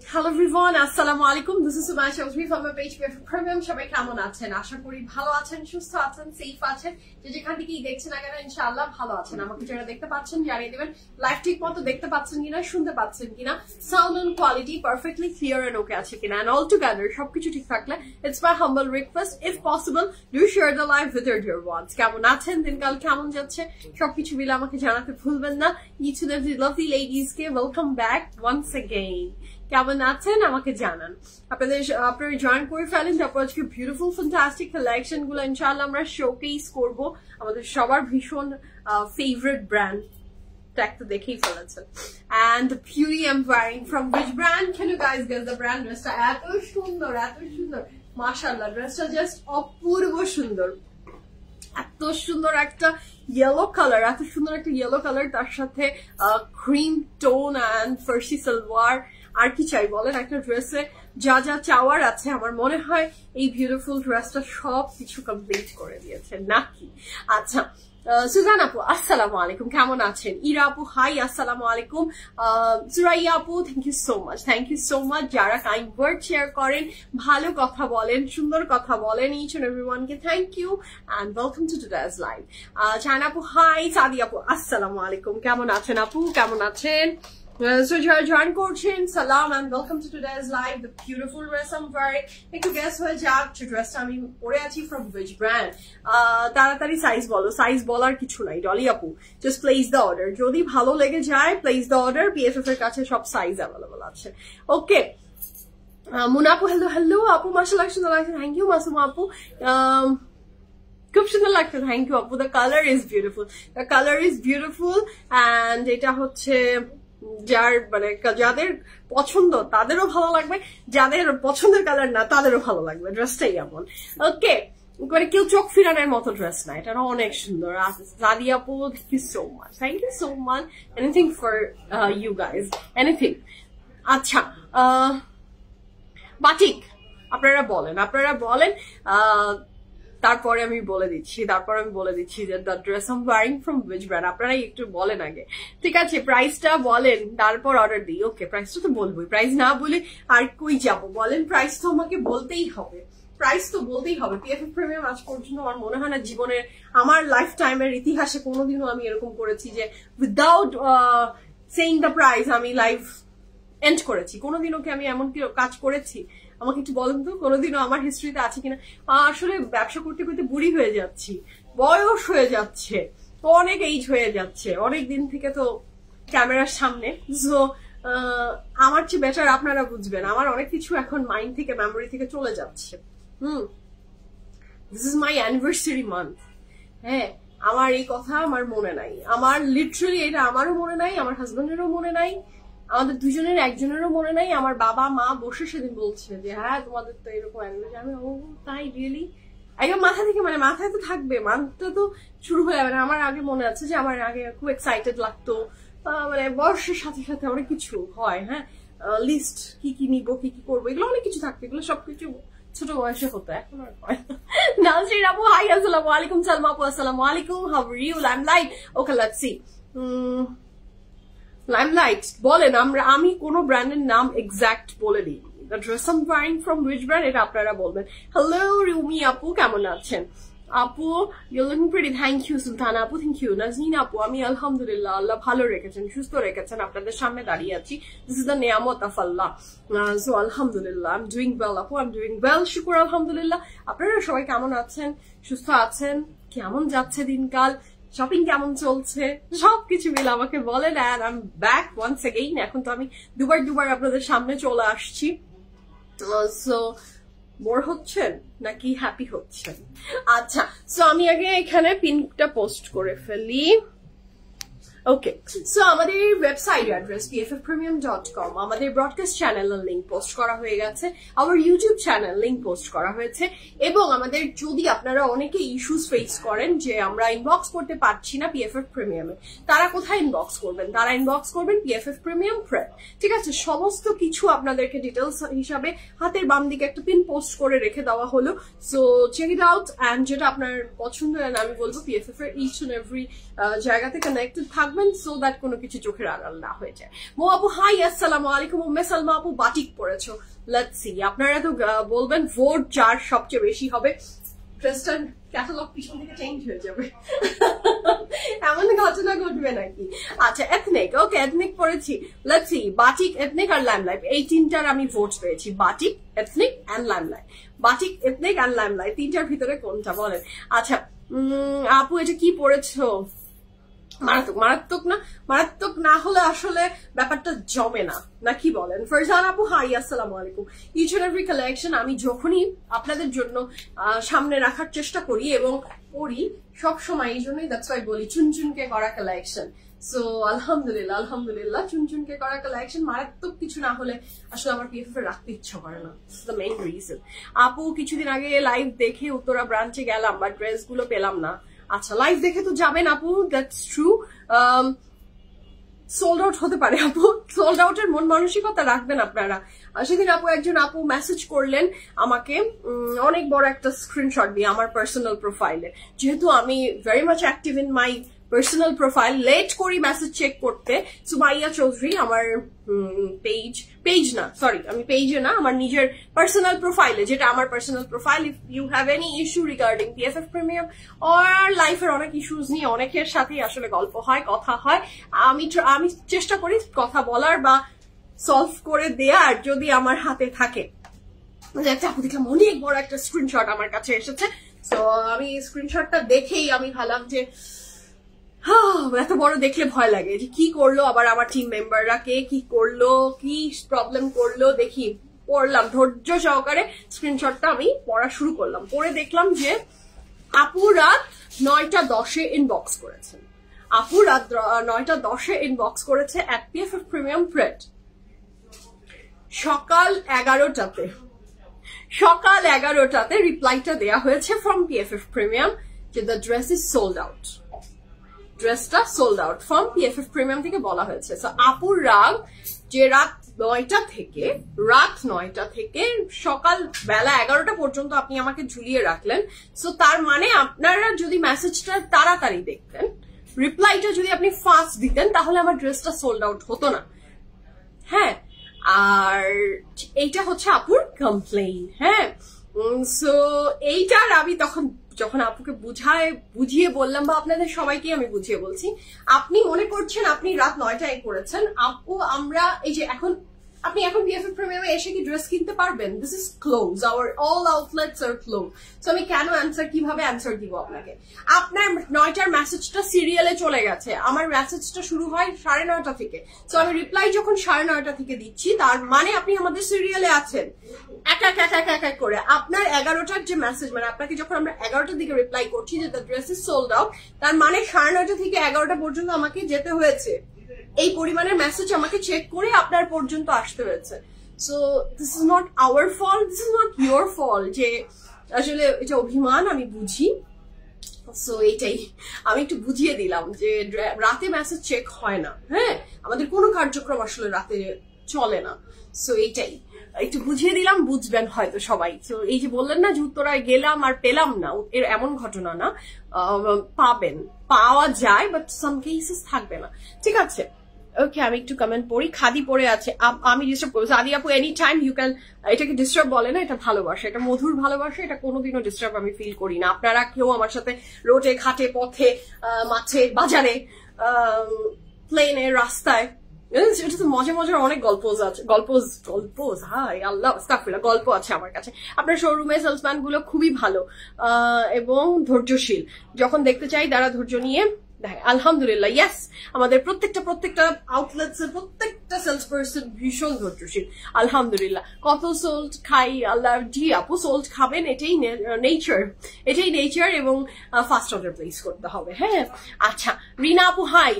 Hello everyone, assalamu alaikum. This is Sumaisha Usmi from my page Premium. সবাই কেমন আছেন? আশা করি ভালো আছেন, সুস্থ আছেন, সেফ আছেন। যে যেখান থেকেই দেখছেন না কেন ইনশাআল্লাহ ভালো আছেন। আমাকে যারা দেখতে পাচ্ছেন জানিয়ে দিবেন লাইভ ঠিকমতো দেখতে পাচ্ছেন কিনা, শুনতে পাচ্ছেন কিনা, sound and quality perfectly clear and okay আছে কিনা, and all together সবকিছু ঠিক থাকলে it's my humble request if possible do share the live with your dear ones. কেমন আছেন, দিনকাল কেমন যাচ্ছে সবকিছু মিলে আমাকে জানাতে ভুলবেন না। each and every lovely ladies K welcome back once again. কেমন আছেন আমাকে জানান। আপনারা জয়েন করে ফেলেন, তারপর আজকে বিউটিফুল ফ্যান্টাস্টিক কালেকশন গুলো ইনশাআল্লাহ আমরা শোকেস করব। আমাদের সবার ভীষণ ফেভারিট ব্র্যান্ড একটা দেখেই ফেলেছেন। And the beauty I'm wearing from which brand? Can you guys guess the brand? ড্রেসটা এত সুন্দর, এত সুন্দর, মাশাআল্লাহ ড্রেসটা জাস্ট অপূর্ব সুন্দর। এত সুন্দর একটা ইয়েলো কালার, এত সুন্দর একটা ইয়েলো কালার, তার সাথে ক্রিম টোন অ্যান্ড ফার্সি সালোয়ার। আর কি চাই বলেন, একটা ড্রেসে যা যা চাওয়ার আছে আমার মনে হয় এই বিউটিফুল ড্রেসটা সব কিছু কমপ্লিট করে দিয়েছে নাকি। আচ্ছা, সুজান আপু আসসালামু আলাইকুম, কেমন আছেন? ইরা আপু হাই আসসালামু আলাইকুম। সুরাইয়া আপু thank you so much, thank you so much. যারা কাইন্ড ওয়ার্ড শেয়ার করেন, ভালো কথা বলেন, সুন্দর কথা বলেন, ইচ এন্ড এভরিওয়ানকে thank you and welcome to today's live. China আপু হাই, সাদি আপু আসসালামু আলাইকুম, কেমন আছেন আপু, কেমন আছেন? So যারা জয়েন করছেন সালাম and welcome to today's live. The beautiful dress I'm wearing, একটু গেস হয়ে যাক যে ড্রেসটা আমি পরে আছি from which brand. তাড়াতাড়ি সাইজ বলো, সাইজ বলার কিছু নাই ডলি আপু, just place the order. যদি ভালো লেগে যায় place the order, PFF এর কাছে সব সাইজ অ্যাভেলেবল আছে। ওকে, মুনা আপু হ্যালো হ্যালো আপু, মাশাআল্লাহ সুন্দর লাগছে, থ্যাংক ইউ মাসুমা আপু। খুব সুন্দর লাগছে, থ্যাংক ইউ আপু। The color is beautiful, the color is beautiful and এটা হচ্ছে যার মানে যাদের পছন্দ তাদেরও ভালো লাগবে, যাদের পছন্দের কালার না তাদেরও ভালো লাগবে, ড্রেসটাই এমন। ওকে, মানে কেউ চোখ ফিরানোর মতো ড্রেস না, এটা অনেক সুন্দর। সাদি আপু thank you so much, thank you so much. Anything for you guys, anything. আচ্ছা, বাটিক আপনারা বলেন তারপরে আমি বলে দিচ্ছি যে the dress I am wearing from which brand. আপনারাই একটু বলেন আগে, ঠিক আছে? প্রাইসটা বলেন তারপর অর্ডার দিই। ওকে, প্রাইসটা তো বলবোই, প্রাইস না বলে আর কই যাব বলেন? প্রাইস তো আমাকে বলতেই হবে, PFF প্রিমিয়াম আজ পর্যন্ত আমার মনে হয় না জীবনের, আমার লাইফ টাইমের ইতিহাসে কোনোদিনও আমি এরকম করেছি যে উইদাউট সেইং দ্য প্রাইস আমি লাইভ এন্ড করেছি। কোনোদিনও কি আমি এমন কি কাজ করেছি? আমাকে একটু বলেন তো, কোনোদিনও আমার হিস্ট্রিতে আছে কিনা। আসলে ব্যবসা করতে করতে বুড়ি হয়ে যাচ্ছি, বয়স হয়ে যাচ্ছে, অনেক এইজ হয়ে যাচ্ছে, অনেক দিন থেকে তো ক্যামেরার সামনে। সো আমার চেয়ে বেটার আপনারা বুঝবেন, আমার অনেক কিছু এখন মাইন্ড থেকে, মেমোরি থেকে চলে যাচ্ছে। This is my anniversary month. হ্যাঁ, আমার এই কথা আমার মনে নাই, আমার লিটারালি এটা আমারও মনে নাই, আমার হাজবেন্ডেরও মনে নাই, আমাদের দুজনের একজনেরও মনে নাই। আমার বাবা মা বসে সেদিন বলছে যে হ্যাঁ তোমাদের তো এরকম অ্যানিভার্সারি। আমি ও তাই রিয়েলি একদম মাথা থেকে, মানে মাথায় তো থাকবে, মানটা তো শুরু হয়ে যাবে। আমার আগে মনে আছে যে আমার আগে খুব এক্সাইটেড লাগতো, মানে বয়সের সাথে সাথে অনেক কিছু হয়। হ্যাঁ, লিস্ট কি কি নিবো, কি কি করবো, এগুলো অনেক কিছু থাকতো, এগুলো সবকিছু ছোট বয়সে হতো, এখন আর হয় না। নাজরিন আপু হাই আসসালামু আলাইকুম, সালমা আপু আসসালামু আলাইকুম, how are you? Limelight, okay let's see. Limelight বলেন, আমি কোনো ব্র্যান্ডের নাম এক্সাক্ট বলে দিই, the dress I'm wearing from which brand এটা আপনারা বলবেন। হ্যালো রুমি আপু, কেমন আছেন? আপু you're looking pretty, thank you Sultana আপু, thank you নাজনীন আপু। আমি আলহামদুলিল্লাহ, আল্লাহ ভালো রেখেছেন, সুস্থ রেখেছেন, আপনাদের সামনে দাঁড়িয়ে আছি। This is the নিয়ামত of Allah, so আলহামদুলিল্লাহ I'm doing well আপু, I'm doing well, শুকর আলহামদুলিল্লাহ। আপনারা সবাই কেমন আছেন, সুস্থ আছেন? কেমন যাচ্ছে দিনকাল, শপিং কেমন চলছে, সবকিছু মিলে আমাকে বলেন। and I'm back once again, এখন তো আমি দুবার আপনাদের সামনে চলে আসছি। so বোর হচ্ছেন নাকি হ্যাপি হচ্ছেন? আচ্ছা, সো আমি আগে এখানে পিনটা পোস্ট করে ফেলি। ওকে, সো আমাদের ওয়েবসাইট অ্যাড্রেস pffpremium.com, আমাদের ব্রডকাস্ট চ্যানেলের লিংক পোস্ট করা হয়ে গেছে, আমার ইউটিউব চ্যানেল লিংক পোস্ট করা হয়েছে, এবং আমাদের যদি আপনারা অনেকে ইস্যুস ফেস করেন যে আমরা ইনবক্স করতে পারছি না PFF প্রিমিয়ামে, তারা কোথায় ইনবক্স করবেন? তারা ইনবক্স করবেন PFF প্রিমিয়াম ফ্রেড। ঠিক আছে, সমস্ত কিছু আপনাদেরকে ডিটেলস হিসাবে হাতের বাম দিকে একটা পিন পোস্ট করে রেখে দেওয়া হলো। So check it out, and যেটা আপনার পছন্দ, আমি বলবো PFF এর ইচ এন্ড এভরি জায়গাতে কানেক্টেড থাকবেন, সো দ্যাট কোনো কিছু চোখের আড়াল না হয়ে যায়। মো আপু হাই, আসসালামু আলাইকুম। উম্মে সালমা আপু বাটিক পরেছো, লেটস সি। আপনারা তো বলবেন ভোট যার সবচেয়ে বেশি হবে, ড্রেসটার ক্যাটালগ পিছন থেকে চেঞ্জ হয়ে যাবে, এমন ঘটনা ঘটবে নাকি? আচ্ছা, এথনিক, ওকে এথনিক পরেছি, লেটস সি। বাটিক, এথনিক আর লাইমলাইট, এই তিনটার আমি ভোট পেয়েছি, Batik, Ethnic and Limelight. Batik, Ethnic and Limelight, তিনটার ভিতরে কোনটা বলেন? আচ্ছা আপু এটা কি পরেছো? মারাত্মক না হলে আসলে ব্যাপারটা জমে না কি বলেন? ফারজান আপু হাই, আসসালামু আলাইকুম। ইচ এন্ড এভরি কালেকশন আমি যখনই আপনাদের জন্য সামনে রাখার চেষ্টা করি এবং পড়ি সবসময়, এই জন্যই দ্যাটস ওয়াই বলি চুনচুনকে করা কালেকশন। সো আলহামদুলিল্লাহ চুনচুনকে করা কালেকশন। মারাত্মক কিছু না হলে আসলে আমার PFF রাখতে ইচ্ছা করে না, দ্য মেইন রিজন। আপু কিছুদিন আগে লাইভ দেখে উত্তরা ব্রাঞ্চে গেলাম, বাট ড্রেস গুলো পেলাম না। আচ্ছা, লাইভ দেখে তো যাবেন আপু, দ্যাটস ট্রু। সোল্ড আউট হতে পারে আপু, সোল্ড আউটের মন মানসিকতা রাখবেন আপনারা। সেদিন একজন আপু মেসেজ করলেন আমাকে অনেক বড় একটা স্ক্রিনশট দিয়ে আমার পার্সোনাল প্রোফাইলে, যেহেতু আমি very much active in my personal profile, late করি মেসেজ চেক করতে। সুমাইয়া চৌধুরী আমার আমি পেজে না, আমার নিজের পার্সোনাল প্রোফাইলে, যেটা আমার personal profile. If you have any issue regarding PFF premium or লাইফের অনেক ইস্যুস নিয়ে অনেকের সাথেই আসলে গল্প হয়, কথা হয়, আমি চেষ্টা করি কথা বলার বা সলভ করে দেয়ার, যদি আমার হাতে থাকে। আপু দেখলাম অনেক বড় একটা স্ক্রিনশট আমার কাছে এসেছে, তো আমি স্ক্রিনশটটা দেখেই আমি ভাবলাম যে এত বড় দেখলে ভয় লাগে যে কি করলো আবার আমার টিম মেম্বাররা, কে কি করলো, কি প্রবলেম করলো, দেখি পড়লাম ধৈর্য সহকারে স্ক্রিনশটটা আমি পড়া শুরু করলাম। পড়ে দেখলাম যে আপু রাত 9:10 ইনবক্স করেছেন। আপু রাত 9:10 ইনবক্স করেছে at PFF প্রিমিয়াম ফ্রেড। সকাল 11টাতে রিপ্লাইটা দেয়া হয়েছে ফ্রম PFF প্রিমিয়াম যে the dress is sold out. ড্রেসটা sold out from PFF premium থেকে বলা হয়েছে। সো আপুর রাগ যে রাত 9টা থেকে সকাল বেলা 11টা পর্যন্ত আপনি আমাকে ঝুলিয়ে রাখলেন। সো তার মানে আপনারা যদি মেসেজটা তাড়াতাড়ি দেখতেন, রিপ্লাইটা যদি আপনি ফাস্ট দিতেন, তাহলে আমার ড্রেসটা সোল্ড আউট হতো না। হ্যাঁ, আর এইটা হচ্ছে আপুর কমপ্লেইন। হ্যাঁ, সো এইটার আমি যখন আপুকে বুঝিয়ে বললাম, বা আপনাদের সবাইকে আমি বুঝিয়ে বলছি, আপনি মনে করছেন আপনি রাত 9টায় করেছেন, আপু আমরা এই যে আপনি এখন PFF প্রিমিয়ামে এসে কি ড্রেস কিনতে পারবেন? This is close, our all outlets are close. So আমি কিভাবে অ্যান্সার দিব আপনাকে? আপনার 9টার মেসেজটা সিরিয়ালে চলে গেছে, আমার মেসেজটা শুরু হয় 9:30 থেকে। সো আমি রিপ্লাই যখন 9:30 থেকে দিচ্ছি, তার মানে আপনি আমাদের সিরিয়ালে আছেন। এক করে আপনার 11টার যে মেসেজ, মানে আপনাকে যখন আমরা 11টার দিকে রিপ্লাই করছি যে the dress is sold out, তার মানে 9:30 থেকে 11টা পর্যন্ত আমাকে যেতে হয়েছে, এই পরিমাণের মেসেজ আমাকে চেক করে আপনার পর্যন্ত আসতে হয়েছে। So this is not our fault, this is not your fault. যে আসলে এটা অভিমান, আমি বুঝি। সো এইটাই আমি একটু বুঝিয়ে দিলাম যে রাতে মেসেজ চেক হয় না। হ্যাঁ, আমাদের কোনো কার্যক্রম আসলে রাতে চলে না। সো এইটাই একটু বুঝিয়ে দিলাম, বুঝবেন হয়তো সবাই। তো এই যে বললেন না যে উত্তরায় গেলাম আর পেলাম না, এর এমন ঘটনা না, পাওয়া যায়, বাট সাম কেসেস থাকবে না। ঠিক আছে, ওকে, আমি একটু কমেন্ট পড়ি। খাদি পরে আছে, আমি ডিস্টার্ব করবো। আদি আপু এনি টাইম ইউ ক্যান, এটাকে ডিস্টার্ব বলে না, এটা ভালোবাসা, এটা মধুর ভালোবাসা, এটা কোনোদিনও ডিস্টার্ব আমি ফিল করি না। আপনারা কেউ আমার সাথে রোডে ঘাটে পথে মাঠে বাজারে প্লেনে রাস্তায়, এটা তো মজা মজার অনেক গল্প আছে, হাই আল্লাহ আস্তাগফিরুল্লাহ, গল্প আছে আমার কাছে। আপনার শোরুমে সেলসম্যান গুলো খুবই ভালো এবং ধৈর্যশীল, যখন দেখতে চাই তারা ধৈর্য নিয়ে দেখেন। আলহামদুলিল্লাহ, ইয়েস, আমাদের প্রত্যেকটা আউটলেটস এর প্রত্যেকটা সেলস পার্সন ভীষণ ধৈর্যশীল, আলহামদুলিল্লাহ। কত সোল্ড খাই আল্লাহ, জি আপু সোল্ড খাবেন, এটাই নেচার, এবং ফার্স্ট অর্ডার প্লেস করতে হবে। হ্যাঁ, আচ্ছা রিনা আপু হাই,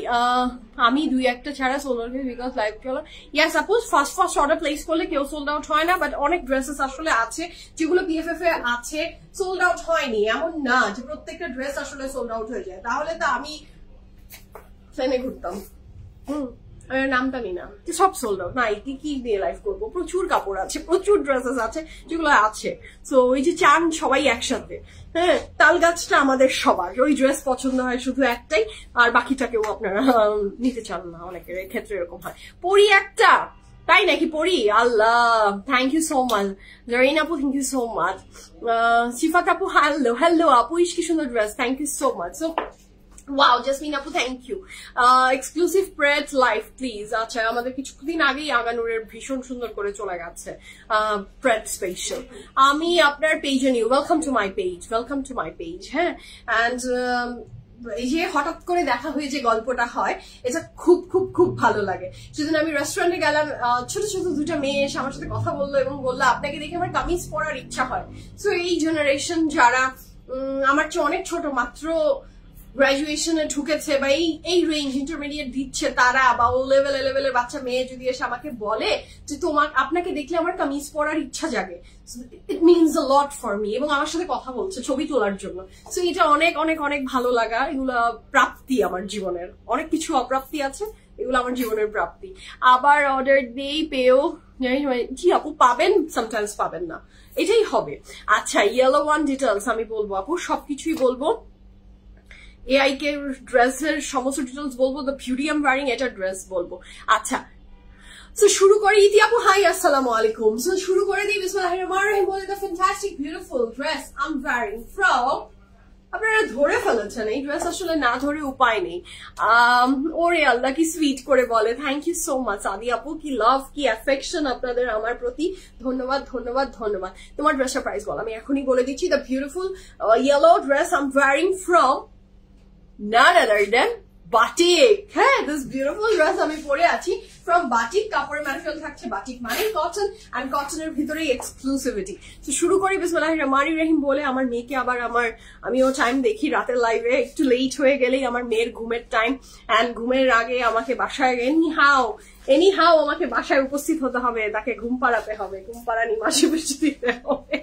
আমি 2-1টা ছাড়া সোল্ড আউট বিকজ লাইভ চলো। ইয়েস আপু, ফার্স্ট অর্ডার প্লেস করলে কেউ সোল্ড আউট হয় না, বাট অনেক ড্রেসেস আসলে আছে যেগুলো PFF এ আছে সোল্ড আউট হয়নি, এমন না যে প্রত্যেকটা ড্রেস আসলে সোল্ড আউট হয়ে যায়, তাহলে তো আমি ট্রেনে ঘুরতাম। নামটা নি না, সব সোল্ড আউট। না, কি দিয়ে লাইভ করবো, প্রচুর কাপড় আছে, প্রচুর ড্রেসেস আছে যেগুলো আছে। তো ওই যে চান সবাই একসাথে, হ্যাঁ, তাল গাছটা আমাদের সবার, ওই ড্রেস পছন্দ হয় শুধু একটাই, আর বাকিটাকেও আপনারা নিতে চান না, অনেকের ক্ষেত্রে এরকম হয়। পরি একটা, তাই নাকি পরি? আল্লাহ, thank you so much. Zarin আপু thank you so much. Sifat আপু হ্যালো আপু, কি সুন্দর dress, thank you so much. So wow, Jasmine আপু thank you. Exclusive pret life please. আচ্ছা, আমাদের কিছুদিন আগেই আগানুরের ভীষণ সুন্দর করে চলে গেছে প্রেড স্পেশাল। আমি আপনার পেজে new, welcome to my page. হ্যাঁ, অ্যান্ড এই যে হঠাৎ করে দেখা হয়ে যে গল্পটা হয়, এটা খুব খুব খুব ভালো লাগে। সেদিন আমি রেস্টুরেন্টে গেলাম, ছোট ছোট 2টা মেয়ে এসে আমার সাথে কথা বললো এবং বললো আপনাকে দেখে আমার কামিজ পরার ইচ্ছা হয়। সো এই জেনারেশন যারা আমার চেয়ে অনেক ছোট, মাত্র গ্রাজুয়েশনে ঢুকেছে বা এই রেঞ্জ ইন্টারমিডিয়েট দিচ্ছে, তারা বা ও লেভেলের বাচ্চা মেয়ে যদি এসে আমাকে বলে যে আপনাকে দেখলে আমার কামিজ পরার ইচ্ছা জাগে, it means a lot for me, এবং আমার সাথে কথা বলছে ছবি তোলার জন্য। সো এটা অনেক অনেক অনেক ভালো লাগা, এগুলা প্রাপ্তি আমার জীবনের। অনেক কিছু অপ্রাপ্তি আছে, এগুলো আমার জীবনের প্রাপ্তি। আবার অর্ডার দিয়েই পেয়েও জি আপু পাবেন, সামটাইমস পাবেন না, এটাই হবে। আচ্ছা, ইয়েলো ওয়ান ডিটেলস আমি বলবো আপু, সবকিছুই বলবো। AI কে ড্রেসের সমস্ত ডিটেলস বলবো, the beauty I am wearing এটা ড্রেস বলবো। আচ্ছা, সো শুরু করি। ইতি আপু হাই, আসসালামু আলাইকুম। সো শুরু করে দিই, বিসমিল্লাহির রহমানির রহিম বলে, the fantastic beautiful dress I am wearing from, আপনারা ধরে ফেলেছেন, এই ড্রেস আসলে না ধরে উপায় নেই। ওরে আল্লাহ, কি সুইট করে বলে, থ্যাংক ইউ সো মাচ আদি আপু, কি লাভ, কি অ্যাফেকশন আপনাদের আমার প্রতি, ধন্যবাদ ধন্যবাদ ধন্যবাদ। তোমার ড্রেসের প্রাইস বল, আমি এখনই বলে দিচ্ছি। The beautiful yellow dress I am wearing from none other than Batik. হ্যাঁ, দিস বিউটিফুল ড্রেস আমি পরে আছি ফ্রম বাটিক। কাপড়ের ম্যাটেরিয়াল থাকছে বাটিক মানে কটন, অ্যান্ড কটনের ভিতরেই এক্সক্লুসিভিটি। তো শুরু করি বিসমিল্লাহির রহমানির রহিম বলে। আমার মেয়েকে আবার আমিও টাইম দেখি রাতের লাইভে, একটু লেট হয়ে গেলেই আমার মেয়ের ঘুমের টাইম, অ্যান্ড ঘুমের আগে আমাকে বাসায় এনিহাও আমাকে বাসায় উপস্থিত হতে হবে, তাকে ঘুম পাড়াতে হবে, ঘুম পাড়ানি মাসি বসে দিতে হবে।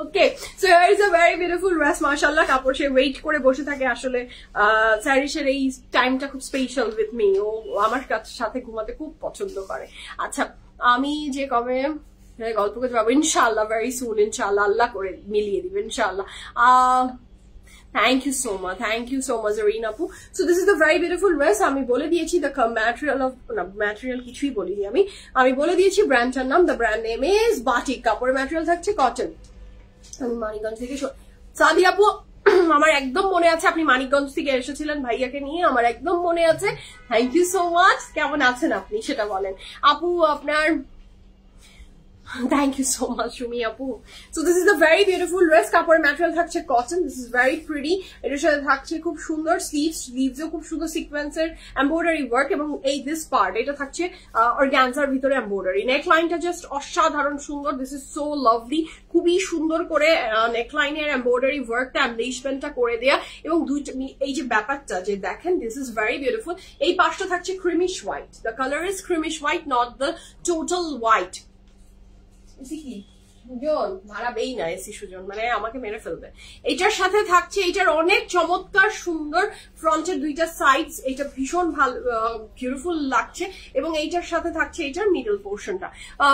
Okay, so here is a very beautiful dress, মাশাআল্লাহ। কাপড় সে ওয়েট করে বসে থাকে, আসলে স্যারিসের এই টাইমটা খুব স্পেশাল উইথ মি, ও আমার সাথে ঘুমাতে খুব পছন্দ করে। আচ্ছা, আমি যে কবে গল্প করতে পারবো ইনশাআল্লাহ, ভেরি সুন ইনশাআল্লাহ, আল্লাহ করে মিলিয়ে দিবে ইনশাআল্লাহ। Thank you so much, Zareen Apu. So this is the very beautiful dress. আমি বলে দিয়েছি the material কিছুই বলিনি আমি বলে দিয়েছি ব্র্যান্ডটার নাম, the brand name is batik. কাপড়ের ম্যাটেরিয়াল থাকছে কটন। আমি মানিকগঞ্জ থেকে সাদি আপু, আমার একদম মনে আছে আপনি মানিকগঞ্জ থেকে এসেছিলেন ভাইয়াকে নিয়ে, আমার একদম মনে আছে। Thank you so much. কেমন আছেন আপনি সেটা বলেন আপু, আপনার Thank you so much, Shumi Apu. So this is a very beautiful dress. কাপড়ের ম্যাটেরিয়াল থাকছে cotton. This is very pretty. এটার সাথে থাকছে খুব সুন্দর স্লিভসেও খুব সুন্দর সিকোয়েন্সের এমব্রয়ডারি ওয়ার্ক, এবং এই দিস পার্ট এটা থাকছে অর্গানজার ভিতরে এমব্রয়ডারি। নেকলাইনটা জাস্ট অসাধারণ সুন্দর। This is so lovely. খুবই সুন্দর করে নেকলাইনের এমব্রয়ডারি ওয়ার্কটা, এমব্লিশমেন্টটা করে দেয়া, এবং এই যে ব্যাপারটা যে দেখেন, দিস ইজ ভেরি বিউটিফুল। এই পাশটা থাকছে creamish white. The colour is creamish white, not the total white. মারাবেই না এসি সুজন, মানে আমাকে মেরে ফেলবে। এটার সাথে থাকছে, এটার অনেক চমৎকার সুন্দর ফ্রন্টের 2টা সাইডস, এটা ভীষণ ভালো বিউটিফুল লাগছে, এবং এইটার সাথে থাকছে এটার মিডল পোর্শনটা।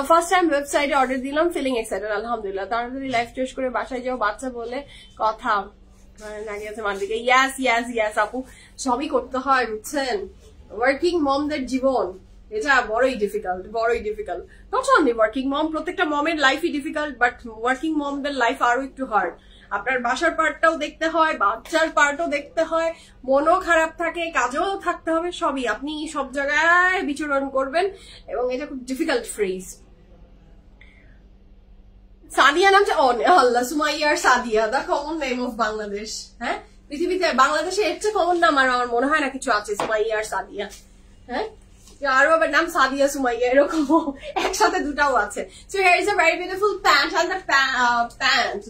ফার্স্ট টাইম ওয়েবসাইটে অর্ডার দিলাম, ফিলিং এক্সাইটেড আলহামদুলিল্লাহ। তাড়াতাড়ি লাইফ টেস্ট করে বাসায় যাও, বাচ্চা বলে কথা দাঁড়িয়ে আছে মার দিকে। ইয়াস আপু, সবই করতে হয় বুঝছেন, ওয়ার্কিং মমদের জীবন এটা বড়ই ডিফিকাল্ট, নট অনলি ওয়ার্কিং মম, প্রত্যেকটা মমের লাইফই ডিফিকাল্ট, বাট ওয়ার্কিং মমদের লাইফ আরো একটু হার্ড। আপনার বাসার পার্টটাও দেখতে হয়, বাচ্চার পার্টও দেখতে হয়, মনও খারাপ থাকে, কাজেও থাকতে হবে, সবই আপনি সব জায়গায় বিচরণ করবেন, এবং এটা খুব ডিফিকাল্ট ফ্রেজ। সাদিয়া নামটা আল্লাহ, সুমাইয়ার Sadia, the common name of Bangladesh. হ্যাঁ, পৃথিবীতে বাংলাদেশে এর চেয়ে কমন নাম আর আমার মনে হয় না কিছু আছে, সুমাইয়ার সাদিয়া। হ্যাঁ, আরো আবার নাম সাদিয়া সুমাইয়া, এরকম একসাথে দুটাও আছে। So here is a very beautiful pant, and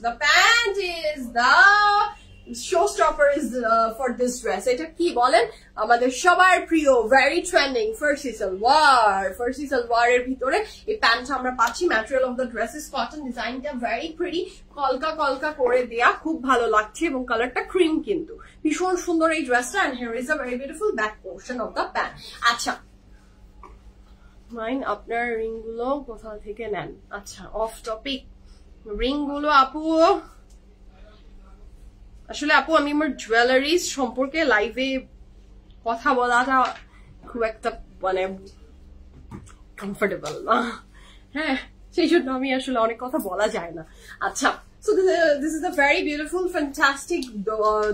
the pant is the showstopper is for this dress. এটা কি বলেন, আমাদের সবার প্রিয় very trending ফার্সি সালোয়ার এর ভিতরে এই প্যান্টটা আমরা পাচ্ছি। Material of the dress is cotton, ডিজাইনটা ভেরি প্রিটি, কলকা করে দেয়া, খুব ভালো লাগছে, এবং কালারটা ক্রিম, কিন্তু ভীষণ সুন্দর এই ড্রেসটা। and here is a very beautiful back portion of the pant. আচ্ছা, আপনার রিং গুলো কোথা থেকে নেন? আচ্ছা, অফ টপিক, রিং গুলো আপু, আসলে আপু আমি আমার জুয়েলারিজ সম্পর্কে লাইভে কথা বলাটা খুব একটা মানে কমফোর্টেবল না, হ্যাঁ, সেই জন্য আমি আসলে অনেক কথা বলা যায় না। আচ্ছা, so this is a very beautiful fantastic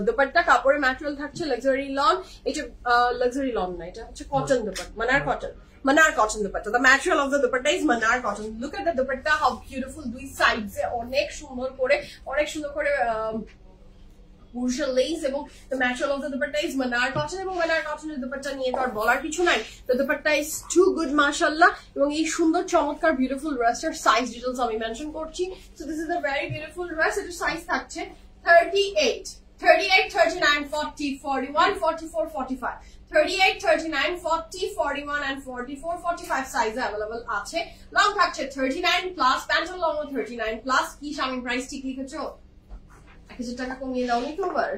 dupatta, কাপড়ের ম্যাটেরিয়াল থাকছে লাক্সারি লন, এটা লাক্সারি লন না, এটা হচ্ছে cotton dupatta, Manar cotton dupatta. The material of the dupatta is Manar cotton. Look at the dupatta, how beautiful, দুই সাইডে অনেক সুন্দর করে পুরুষের লেস, এবং the material of the dupatta is Manar cotton, এবং Manar cotton এর দুপাট্টা নিয়ে তো আর বলার কিছু নাই। The dupatta is too good, mashallah, এবং এই সুন্দর চমৎকার বিউটিফুল ড্রেসটার সাইজ ডিটেইলস আমি মেনশন করছি। So this is a very beautiful dress. এর সাইজ থাকছে 38, 39, 40, 41, 44, 45, 38, 39, 40, 41 and 44, 45 সাইজ अवेलेबल আছে। লং থাকছে 39 প্লাস, প্যান্টের লং 39 প্লাস। কি শামিম প্রাইস ঠিক লিখেছো? 1000 টাকা কমিয়ে দাও নি তোবার?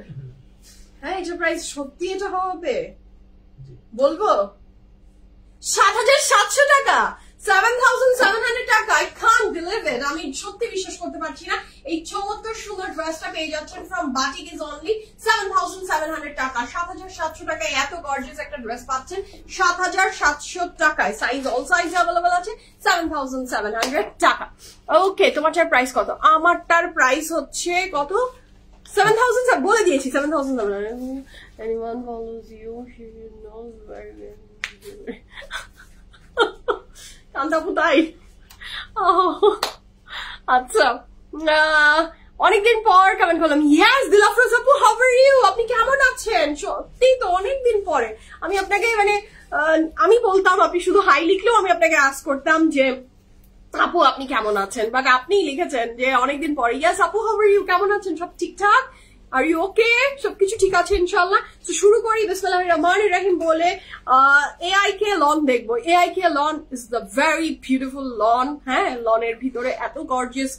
হ্যাঁ, এটা প্রাইস সত্যি এটা হবে বলবো 7700 টাকা, 7700 টাকা। I can't believe it, আমি সত্যি বিশ্বাস করতে পারছি না। এই চমৎকার সুন্দর ড্রেসটা পেয়ে যাচ্ছেন from Batik is only 7700 টাকা। 7700 টাকায় এত গর্জিয়াস একটা ড্রেস পাচ্ছেন 7700 টাকায়। সাইজ অল সাইজ अवेलेबल আছে, 7700 টাকা। ওকে, তোমারটার প্রাইস কত? আমারটার প্রাইস হচ্ছে কত? 7000 বলে দিয়েছি, 7700। Anyone follows you, she knows very well. কান্দাপুতাই। আচ্ছা, অনেকদিন পর কমেন্ট করলাম। ইয়েস দিলাফরোজ আপু, হাউ আর ইউ? আপনি কেমন আছেন? সত্যি তো অনেকদিন পরে আমি আপনাকে মানে আমি বলতাম, আপনি শুধু হাই লিখলেও আমি আপনাকে আস্ক করতাম যে আপু আপনি কেমন আছেন, বাট আপনি লিখেছেন যে অনেকদিন পরে। ইয়েস আপু, হাউ আর ইউ? কেমন আছেন? সব ঠিকঠাক? Are you okay? সবকিছু ঠিক আছে ইনশাল্লাহ। তো শুরু করি বিসমিল্লাহির রহমানির রহিম বলে। AIK লন দেখবো। AIK lawn is the very beautiful lawn. হ্যাঁ, লনের ভিতরে এত গর্জিয়াস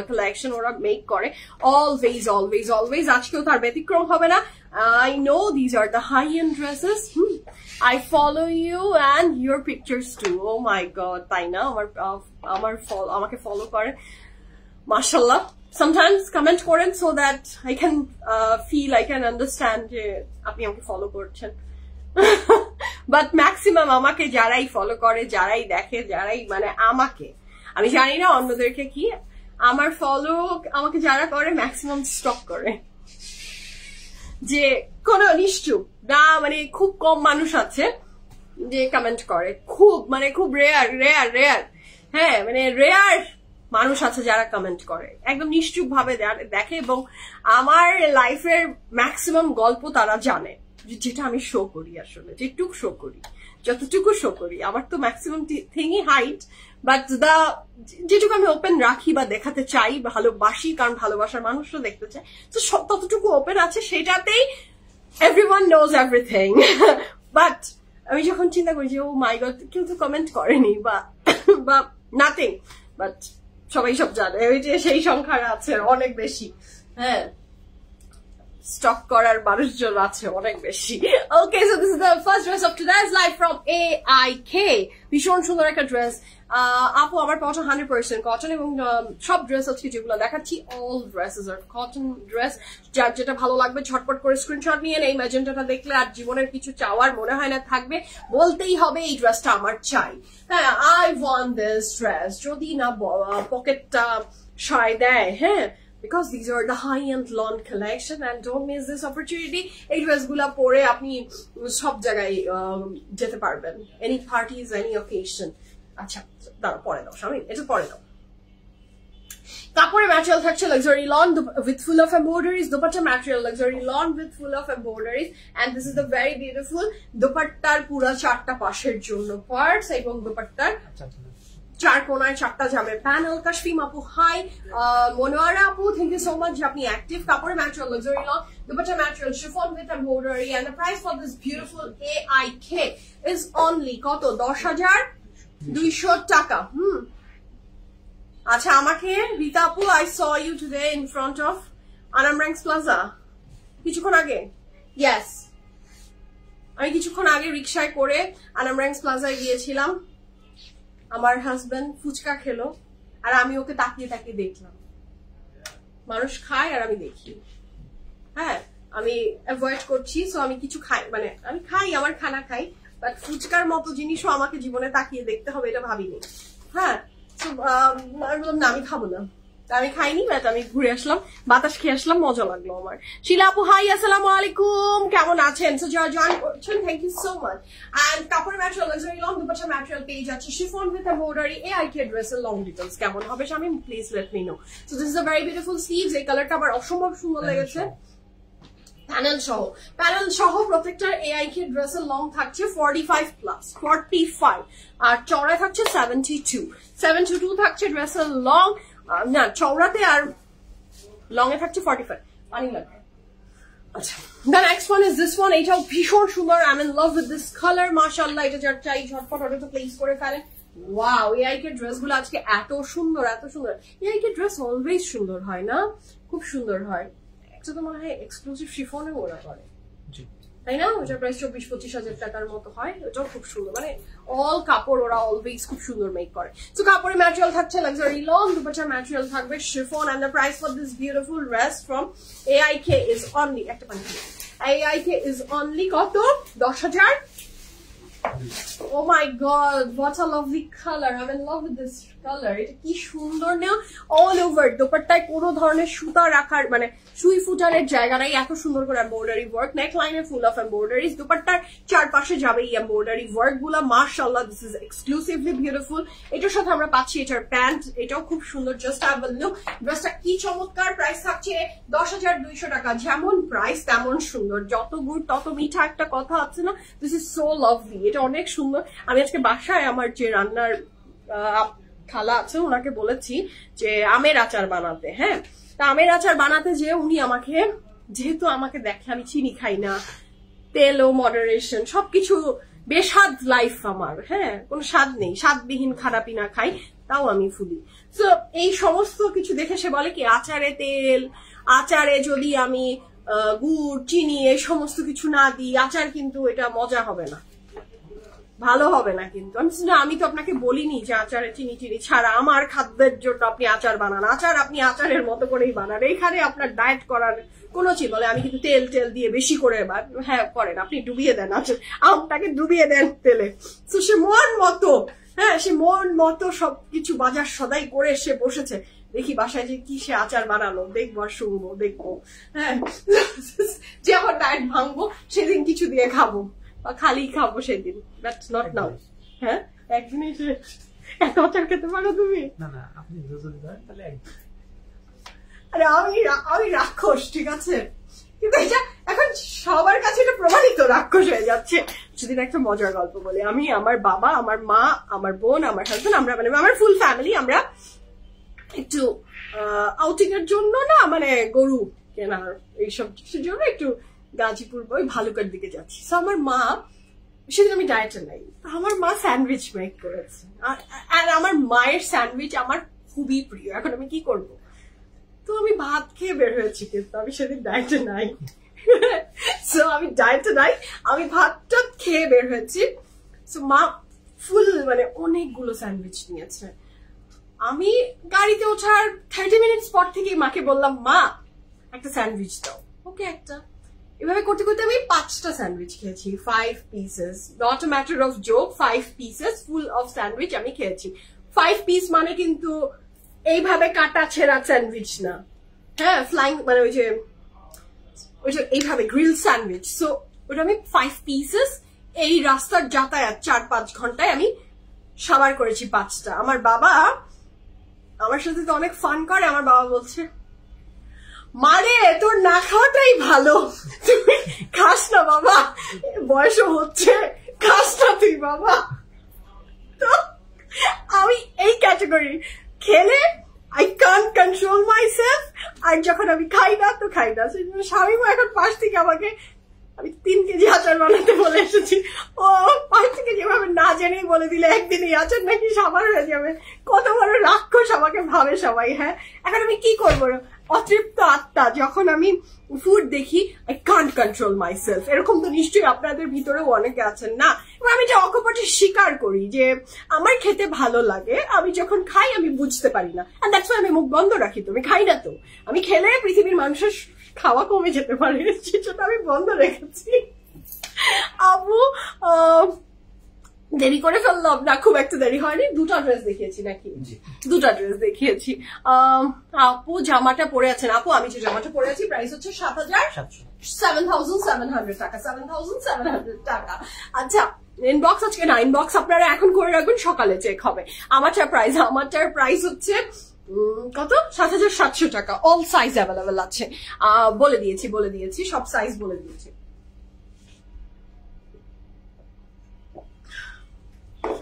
কালেকশন ওরা মেক করে অলওয়েজ। আজকেও তার ব্যতিক্রম হবে না। I know these are the high-end dresses. I follow you and your pictures too. Oh my god, তাই না? আমাকে ফলো করেন, মাশাআল্লাহ। Sometimes comment করেন so that I can feel, I can understand যে আপনি আমাকে ফলো করছেন। But maximum আমাকে যারাই ফলো করে, যারাই দেখে, যারাই মানে আমাকে, আমি জানি না অন্যদেরকে কি, আমার ফলো আমাকে যারা করে ম্যাক্সিমাম স্টক করে, যে কোনো নিশ্চুপ না, মানে খুব কম মানুষ আছে যে কমেন্ট করে, খুব রেয়ার। হ্যাঁ, মানে রেয়ার মানুষ আছে যারা কমেন্ট করে, একদম নিশ্চুপ ভাবে দেখে, এবং আমার লাইফের ম্যাক্সিমাম গল্প তারা জানে, যেটা আমি শো করি, আসলে যতটুকু শো করি। আমার তো ম্যাক্সিমাম থিংই হাইট, বাট যেটুকু আমি ওপেন রাখি বা দেখাতে চাই, ভালোবাসি, কারণ ভালোবাসার মানুষরা দেখতে চায়, তো ততটুকু ওপেন আছে, সেটাতেই এভরিওয়ান নোজ এভরিথিং। বাট আমি যখন চিন্তা করি যে ও মাই গড, কেউ তো কমেন্ট করেনি বা নাথিং, বাট সবাই সব জানে, ওই যে সেই সংখ্যার আছে অনেক বেশি। হ্যাঁ, স্টক করার মানুষজন আছে অনেক বেশি। Okay, so this is the first dress of today's live from AIK। ভীষণ সুন্দর একটা ড্রেস আপু, আমার পছন্দ 100% কটন, এবং সব ড্রেস আজকে যেগুলো দেখাচ্ছি অল ড্রেসেস আর কটন ড্রেস। যার যেটা ভালো লাগবে ঝটপট করে স্ক্রিনশট নিয়ে এই ম্যাজেন্টাটা দেখলে আর জীবনের কিছু চাওয়ার মনে হয় না থাকবে, বলতেই হবে এই ড্রেসটা আমার চাই। হ্যাঁ, আই ওয়ান্ট দিস ড্রেস, যদি না পকেটটা সায় দেয়। হ্যাঁ, because these are the high-end lawn collection and don't miss this opportunity. এই ড্রেসগুলা পরে আপনি সব জায়গায় যেতে পারবেন, any parties, any occasion. আচ্ছা দাঁড়াও, পরে দাও স্বামী, এটা পরে দাও। কাপড়ের ম্যাটেরিয়াল থাকছে luxury loan with full of embroideries, dupatta material luxury loan with full of embroideries, and this is the very beautiful দুপাট্টার পুরো 4টা পাশের জন্য পার্টস, এবং দুপাট্টার 4 কোনায় 4টা জামের প্যানেল। কাশফিম আপু হাই, মনোয়ারা আপু থ্যাংক ইউ সো মাচ যে আপনি অ্যাক্টিভ। কাপড়ের material luxury loan, dupatta material chiffon with embroidery, and the price for this beautiful AIK is only কত? 10,200 টাকা। আচ্ছা, আমাকে রীতা আপু, I saw you today in front of Anam Ranks Plaza কিছুক্ষণ আগে। Yes, আমি কিছুক্ষণ আগে রিক্সায় করে Anam Ranks Plaza গিয়েছিলাম। আমার হাজবেন্ড ফুচকা খেলো আর আমি ওকে তাকিয়ে তাকিয়ে দেখলাম। মানুষ খায় আর আমি দেখি। হ্যাঁ, আমি অ্যাভয়েড করছি, সো আমি কিছু খাই, মানে আমি খাই, আমার খানা খাই, বাট ফুচকার মতো জিনিসও আমাকে জীবনে তাকিয়ে দেখতে হবে এটা ভাবিনি। হ্যাঁ, আমি বললাম না, আমি খাবো না, আমি খাইনি, বাট আমি ঘুরে আসলাম, বাতাস খেয়ে আসলাম, মজা লাগলো আমার। শিলা আপু হাই, আসসালামু আলাইকুম, কেমন আছেন? সো যারা জয়েন করছেন thank you so much. And কাপড়ের material luxury long dupatta material পেয়ে যাচ্ছে শিফন উইথ এমব্রয়ডারি। AIK ড্রেসের লং ডিটেইলস কেমন হবে স্বামী, please let me know. So this is a very beautiful sleeves, এই কালারটা আমার অসম্ভব সুন্দর লেগেছে। প্যানেল সহ প্রত্যেকটা AIK ড্রেসের লং থাকছে 45+, আর চওড়ায় থাকছে 72 থাকছে ড্রেসের লং, না চওড়াতে আর লং এ থাকছে 45। পানি লাগবে। আচ্ছা, the next one is this one, এটাও ভীষণ সুন্দর, I'm in love with this color, মাশাআল্লাহ। এটা যার চাই ঝটপট অর্ডারটা প্লেস করে ফেলেন। ওয়াও, AIK ড্রেসগুলো আজকে এত সুন্দর, এত সুন্দর। AIK ড্রেস অলওয়েজ সুন্দর হয় না, খুব সুন্দর হয়। একটা তো মনে হয় এক্সক্লুসিভ শিফনে ওরা করে, তাই না? ওটার প্রাইস 24-25 হাজার টাকার মতো হয়, ওটাও খুব সুন্দর, মানে অল কাপড় ওরা অলওয়েজ খুব সুন্দর মেক করে। তো কাপড়ের ম্যাটেরিয়াল থাকছে লাক্সারি লং, দুপাট্টার ম্যাটেরিয়াল থাকবে chiffon, and the price for this beautiful dress from AIK is only, একটা পানি, AIK is only কত? 10,000। Oh my god, what a lovely color, I'm in love with this color. এটা কি সুন্দর না, all over দোপাট্টায় কোনো ধরনের সুতা রাখার, মানে সুই ফুটারের জায়গা নাই, এত সুন্দর করে এমব্রয়ডারি ওয়ার্ক, নেক লাইনে ফুল অফ এমব্রয়ডারিজ, দোপাট্টার চারপাশে যাবে এই এমব্রয়ডারি ওয়ার্ক গুলা, মাশাআল্লাহ দিস ইজ এক্সক্লুসিভলি বিউটিফুল। এটার সাথে আমরা পাচ্ছি এটার প্যান্ট, এটাও খুব সুন্দর, জাস্ট হ্যাভ আ লুক। ড্রেসটা কি চমৎকার, প্রাইস থাকছে 10,200 টাকা। যেমন প্রাইস তেমন সুন্দর, যত গুড় তত মিঠা একটা কথা আছে না, দিস ইজ সো লাভলি, এটা অনেক সুন্দর। আমি আজকে বাসায় আমার যে রান্নার খালা আছে ওনাকে বলেছি যে আমের আচার বানাতে। হ্যাঁ, তা আমের আচার বানাতে যে উনি আমাকে, যেহেতু আমাকে দেখে আমি চিনি খাই না, তেল ও মডারেশন সবকিছু বেস্বাদ লাইফ আমার, হ্যাঁ কোনো স্বাদ নেই, স্বাদবিহীন খারাপই না খাই, তাও আমি ফুলি। তো এই সমস্ত কিছু দেখে সে বলে কি আচারে তেল, আচারে যদি আমি গুড় চিনি এই সমস্ত কিছু না দিই আচার কিন্তু এটা মজা হবে না, ভালো হবে না। কিন্তু আমি তো আপনাকে বলিনি যে আচারে চিনি চিনি ছাড়া আমার খাদ্যের জন্য আপনি আচার বানান, আচার আপনি আচারের মতো করেই বানান, এখানে আপনার ডায়েট করার কোনো চিজ বলে আমি কিন্তু তেল দিয়ে বেশি করে, হ্যাঁ করেন আপনি, ডুবিয়ে দেন আচার, আমটাকে ডুবিয়ে দেন তেলে। তো সে মন মতো, হ্যাঁ সে মন মতো সবকিছু বাজার সদাই করে সে বসেছে, দেখি বাসায় যে কি সে আচার বানালো, দেখবো আর শুনবো, দেখবো, হ্যাঁ যে আমার ডায়েট ভাঙবো সেদিন কিছু দিয়ে খাবো, খালি খাবো সেদিন, দ্যাটস নট নাও। হ্যাঁ একদিনই এত আচার খেতে পারো তুমি? না না, আপনি যদি দেন তাহলে একদিন। আরে আমি রাক্ষস, ঠিক আছে, কিন্তু এটা এখন সবার কাছে এটা প্রমাণিত রাক্ষস হয়ে যাচ্ছে। সেদিন একটা মজার গল্প বলি, আমি, আমার বাবা, আমার মা, আমার বোন, আমার হাজবেন্ড, আমরা মানে আমার ফুল ফ্যামিলি আমরা একটু আউটিং এর জন্য না, মানে গরু কেনার এইসব কিছুর জন্য একটু গাজীপুর ওই ভালুকার দিকে যাচ্ছি। আমার মা, সেদিন আমি ডায়েটে নাই, আমার মা স্যান্ডউইচ মেক করেছে, আর আমার মায়ের স্যান্ডউইচ আমার খুবই প্রিয়। এখন আমি কি করব, তো আমি ভাত খেয়ে বের হয়েছি, কিন্তু আমি সেদিন ডায়েটে নাই। সো আমি ডায়েটে নাই, আমি ভাতটা খেয়ে বের হয়েছি। সো মা ফুল মানে অনেকগুলো স্যান্ডউইচ নিয়েছে। আমি গাড়িতে ওঠার 30 মিনিটস পর থেকে মাকে বললাম, মা একটা স্যান্ডউইচ দাও। ওকে একটা। এভাবে করতে করতে আমি 5টা স্যান্ডউইচ খেয়েছি, 5 pieces, not a matter of joke, 5 pieces full of sandwich আমি খেয়েছি। 5 পিস মানে কিন্তু এইভাবে কাটা ছেঁড়া স্যান্ডউইচ না, হ্যাঁ, ফ্লাইং মানে ওই যে এইভাবে গ্রিল স্যান্ডউইচ। সো ওটা আমি 5 পিসেস এই রাস্তার যাতায়াত 4-5 ঘন্টায় আমি সাবার করেছি 5টা। আমার বাবা আমার সাথে তো অনেক ফান করে। আমার বাবা বলছে, মারে তোর না খাওয়াটাই ভালো, তুই খাস না বাবা, বয়সও হচ্ছে, খাস না তুই বাবা। তো আমি এই ক্যাটাগরি, খেলে I can't control myself, আর যখন আমি খাই না তো খাই না। স্বামীও এখন পাশ থেকে আমাকে, আমি 3 কেজি আচার বানাতে বলে এসেছি, ও পাশ থেকে যেভাবে না জেনেই বলে দিলে একদিন এই আচার নাকি সাবার হয়ে যাবে। কত বড় রাক্ষস আমাকে ভাবে সবাই। হ্যাঁ, এখন আমি কি করবো? অতৃপ্ত আত্মা, যখন আমি ফুড দেখি I can't control myself। এরকম তো নিশ্চয়ই আপনাদের ভিতরেও অনেকে আছেন না? এবং আমি যে অকপটে স্বীকার করি যে আমার খেতে ভালো লাগে, আমি যখন খাই আমি বুঝতে পারি না, and that's why আমি মুখ বন্ধ রাখি। তো আমি খাই না, তো আমি খেলে পৃথিবীর মানুষের খাওয়া কমে যেতে পারে, সেটা আমি বন্ধ রেখেছি। আপু দেরি করে ফেললাম না, খুব একটা দেরি হয়নি। 2টা ড্রেস দেখিয়েছি নাকি? 2টা ড্রেস দেখিয়েছি। আপু জামাটা পরে আছেন। আপু আমি যে জামাটা পরে আছি প্রাইস হচ্ছে 7,700 টাকা, 7,700 টাকা। আচ্ছা, ইনবক্স আজকে না, ইনবক্স আপনারা এখন করে রাখবেন, সকালে চেক হবে। আমারটার প্রাইস হচ্ছে কত? 7,700 টাকা। অল সাইজ অ্যাভেলেবেল আছে, বলে দিয়েছি সব সাইজ বলে দিয়েছি।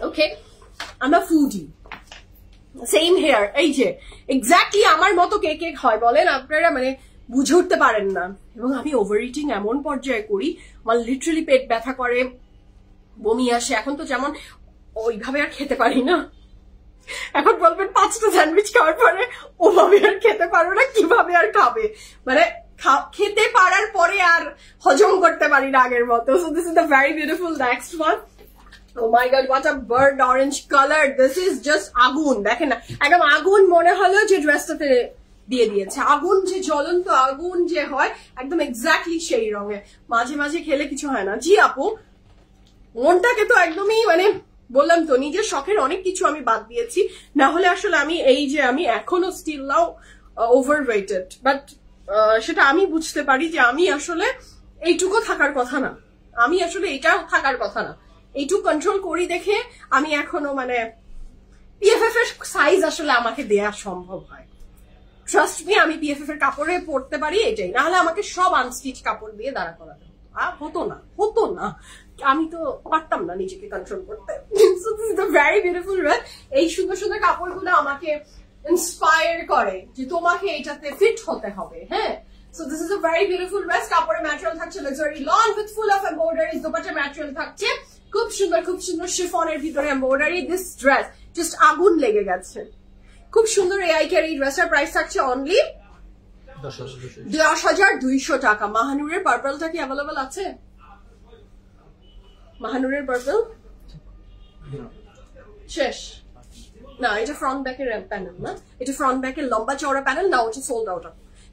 ওকে, আমরা ফুডি, সেম হেয়ার। এই যে এক্স্যাক্টলি আমার মতো কে কে হয় বলেন আপনারা, মানে বুঝে উঠতে পারেন না। এবং আমি ওভার ইটিং এমন পর্যায়ে করি, আমার লিটারালি পেট ব্যথা করে, বমি আসে। এখন তো যেমন ওইভাবে আর খেতে পারি না। এখন বলবেন 5টা স্যান্ডউইচ খাওয়ার পরে ওভাবে আর খেতে পারো না, কিভাবে আর খাবে? মানে খেতে পারার পরে আর হজম করতে পারি না আগের মতো। So this is the very beautiful next one. Oh my god, what a burnt orange color. This is just আগুন। দেখেন না, একদম আগুন মনে হলো যে ড্রেসটাতে দিয়ে দিয়েছে। আগুন, যে জ্বলন্ত আগুন যে হয়, একদম এক্স্যাক্টলি সেই রঙে। মাঝে মাঝে খেলে কিছু হয় না। জি আপু, মনটাকে তো একদমই মানে বললাম তো, নিজের শখের অনেক কিছু আমি বাদ দিয়েছি, না হলে আসলে আমি এই যে আমি এখনো স্টিল নাও ওভারওয়েটেড, বাট সেটা আমি বুঝতে পারি যে আমি আসলে এইটুকু থাকার কথা না, আমি আসলে এটা থাকার কথা না। এইটুকু কন্ট্রোল করি দেখে আমি এখনো মানে পিএফএফ এর সাইজ আসলে আমাকে দেয়া সম্ভব হয়। ট্রাস্ট মি, আমি পিএফএফ এর কাপড়ে পরতে পারি এটাই, না হলে আমাকে সব আনস্টিচ কাপড় দিয়ে দাঁড়া করাতে হতো না। আমি তো পারতাম না নিজেকে কন্ট্রোল করতে। So this is the very beautiful dress. এই সুন্দর সুন্দর কাপড়গুলো আমাকে ইন্সপায়ার করে যে তোমাকে এটাতে ফিট হতে হবে। হ্যাঁ, so this is a very beautiful dress. কাপড়ের ম্যাটেরিয়াল থাকছে luxury lawn with full of embroidery. দোপাট্টার ম্যাটেরিয়াল থাকছে খুব সুন্দর শিফনের ভিতরে এমব্রয়ডারি। দিস ড্রেস জাস্ট আগুন লেগে গেছে, খুব সুন্দর। এআই কেয়ার এই ড্রেসের প্রাইস থাকছে অনলি 10,200 টাকা। মাহানুরের পার্পলটা কি অ্যাভেলেবল আছে? মাহানুরের পার্পল শেষ না, এটা ফ্রন্ট ব্যাকের প্যানেল না, এটা ফ্রন্ট ব্যাকের লম্বা চওড়া প্যানেল না, ওটা সোল্ড আউট।